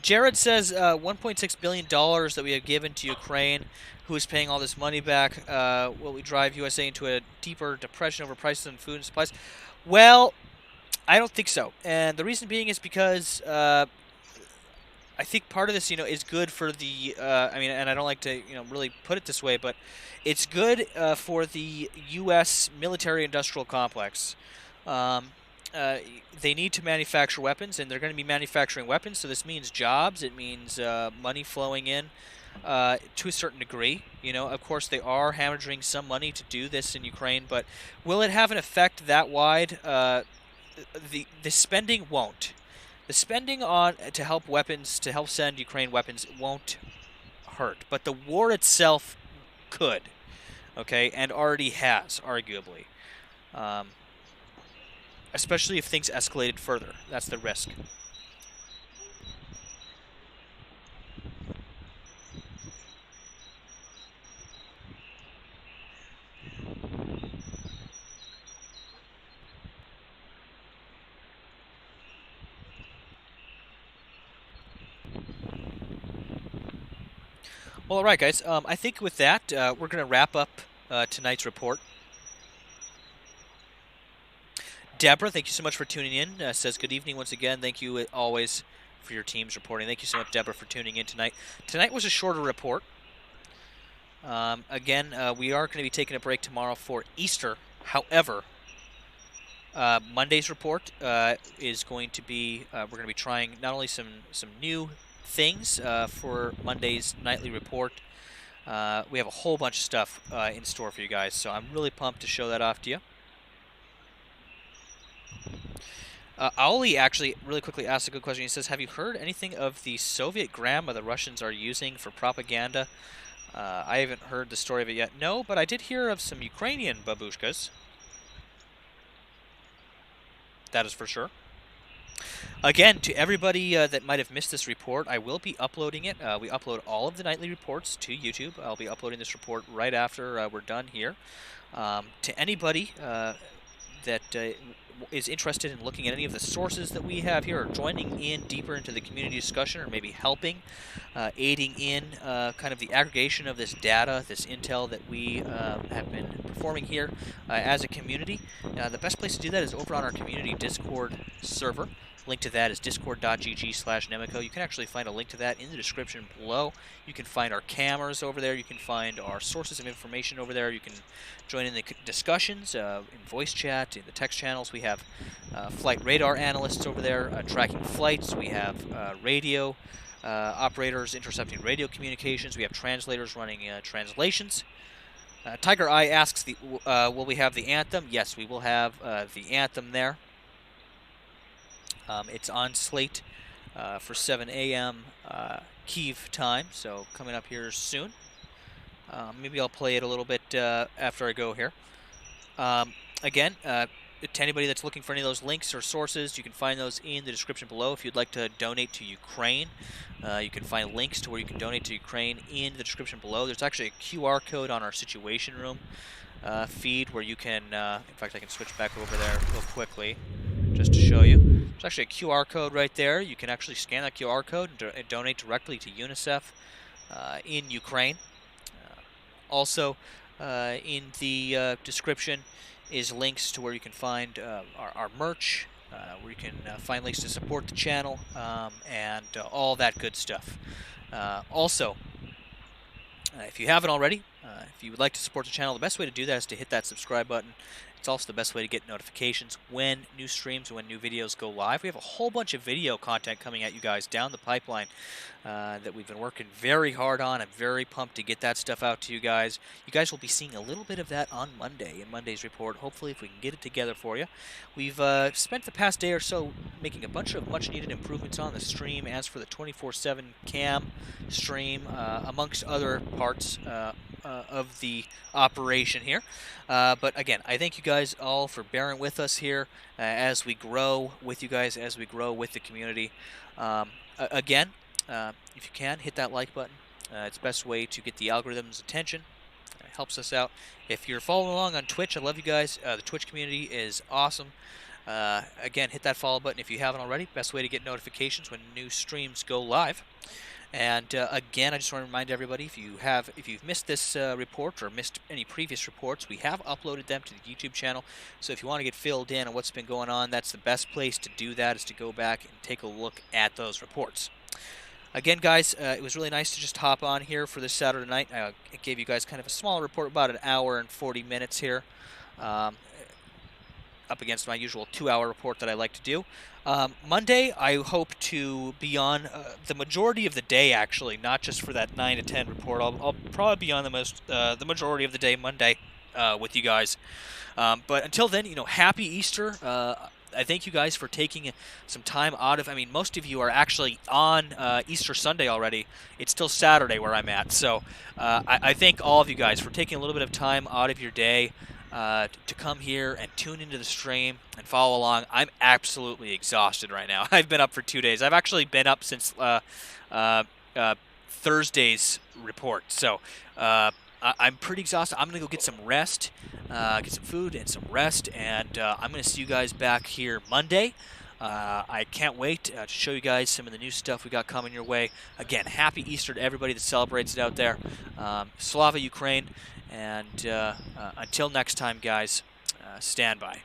Jared says $1.6 billion that we have given to Ukraine, who is paying all this money back, will we drive USA into a deeper depression over prices and food and supplies? Well, I don't think so. And the reason being is because I think part of this, is good for the, and I don't like to, really put it this way, but it's good for the U.S. military-industrial complex. They need to manufacture weapons, and they're going to be manufacturing weapons, so this means jobs. It means money flowing in to a certain degree. Of course, they are hemorrhaging some money to do this in Ukraine, but will it have an effect that wide? The spending won't. The spending to help weapons, to help send Ukraine weapons, won't hurt, but the war itself could, okay, and already has, arguably. Especially if things escalated further. That's the risk. Well, all right, guys. I think with that, we're going to wrap up tonight's report. Deborah, thank you so much for tuning in. Says good evening once again. Thank you always for your team's reporting. Thank you so much, Deborah, for tuning in tonight. Tonight was a shorter report. Again, we are going to be taking a break tomorrow for Easter. However, Monday's report is going to be, we're going to be trying not only some new things for Monday's nightly report, we have a whole bunch of stuff in store for you guys, so I'm really pumped to show that off to you. Auli actually really quickly asked a good question. He says, have you heard anything of the Soviet grandma the Russians are using for propaganda? I haven't heard the story of it yet. No, but I did hear of some Ukrainian babushkas. That is for sure. Again, to everybody that might have missed this report, I will be uploading it. We upload all of the nightly reports to YouTube. I'll be uploading this report right after we're done here. To anybody that is interested in looking at any of the sources that we have here, or joining in deeper into the community discussion, or maybe helping, aiding in kind of the aggregation of this data, this intel that we have been performing here as a community, the best place to do that is over on our community Discord server. Link to that is discord.gg/Nemico. You can actually find a link to that in the description below. You can find our cameras over there. You can find our sources of information over there. You can join in the discussions in voice chat, in the text channels. We have flight radar analysts over there tracking flights. We have radio operators intercepting radio communications. We have translators running translations. Tiger Eye asks, will we have the anthem? Yes, we will have the anthem there. It's on slate for 7 a.m. Kiev time, so coming up here soon. Maybe I'll play it a little bit after I go here. Again, to anybody that's looking for any of those links or sources, you can find those in the description below. If you'd like to donate to Ukraine, you can find links to where you can donate to Ukraine in the description below. There's actually a QR code on our Situation Room feed where you can, in fact, I can switch back over there real quickly just to show you. There's actually a QR code right there. You can actually scan that QR code and donate directly to UNICEF in Ukraine. Also, in the description is links to where you can find our merch, where you can find links to support the channel, and all that good stuff. Also, if you haven't already, if you would like to support the channel, the best way to do that is to hit that subscribe button. It's also the best way to get notifications when new streams, when new videos go live. We have a whole bunch of video content coming at you guys down the pipeline that we've been working very hard on. I'm very pumped to get that stuff out to you guys. You guys will be seeing a little bit of that on Monday in Monday's report, hopefully, if we can get it together for you. We've spent the past day or so making a bunch of much-needed improvements on the stream. As for the 24/7 cam stream, amongst other parts of the operation here. But again, I thank you guys all for bearing with us here as we grow with you guys, as we grow with the community. Again, if you can, hit that like button. It's the best way to get the algorithm's attention. It helps us out. If you're following along on Twitch, I love you guys. The Twitch community is awesome. Again, hit that follow button if you haven't already. Best way to get notifications when new streams go live. And again, I just want to remind everybody, if you've missed this report or missed any previous reports, we have uploaded them to the YouTube channel. So if you want to get filled in on what's been going on, that's the best place to do that, is to go back and take a look at those reports. Again, guys, it was really nice to just hop on here for this Saturday night. I gave you guys kind of a small report, about an hour and 40 minutes here, up against my usual 2-hour report that I like to do. Monday, I hope to be on the majority of the day, actually, not just for that 9 to 10 report. I'll probably be on the majority of the day Monday with you guys. But until then, happy Easter. I thank you guys for taking some time out of. I mean, most of you are actually on Easter Sunday already. It's still Saturday where I'm at. So I thank all of you guys for taking a little bit of time out of your day to come here and tune into the stream and follow along. I'm absolutely exhausted right now. I've been up for 2 days. I've actually been up since Thursday's report. So I'm pretty exhausted. I'm going to go get some rest, get some food and some rest, and I'm going to see you guys back here Monday. I can't wait to show you guys some of the new stuff we got coming your way. Again, happy Easter to everybody that celebrates it out there. Slava Ukraine. And until next time, guys, stand by.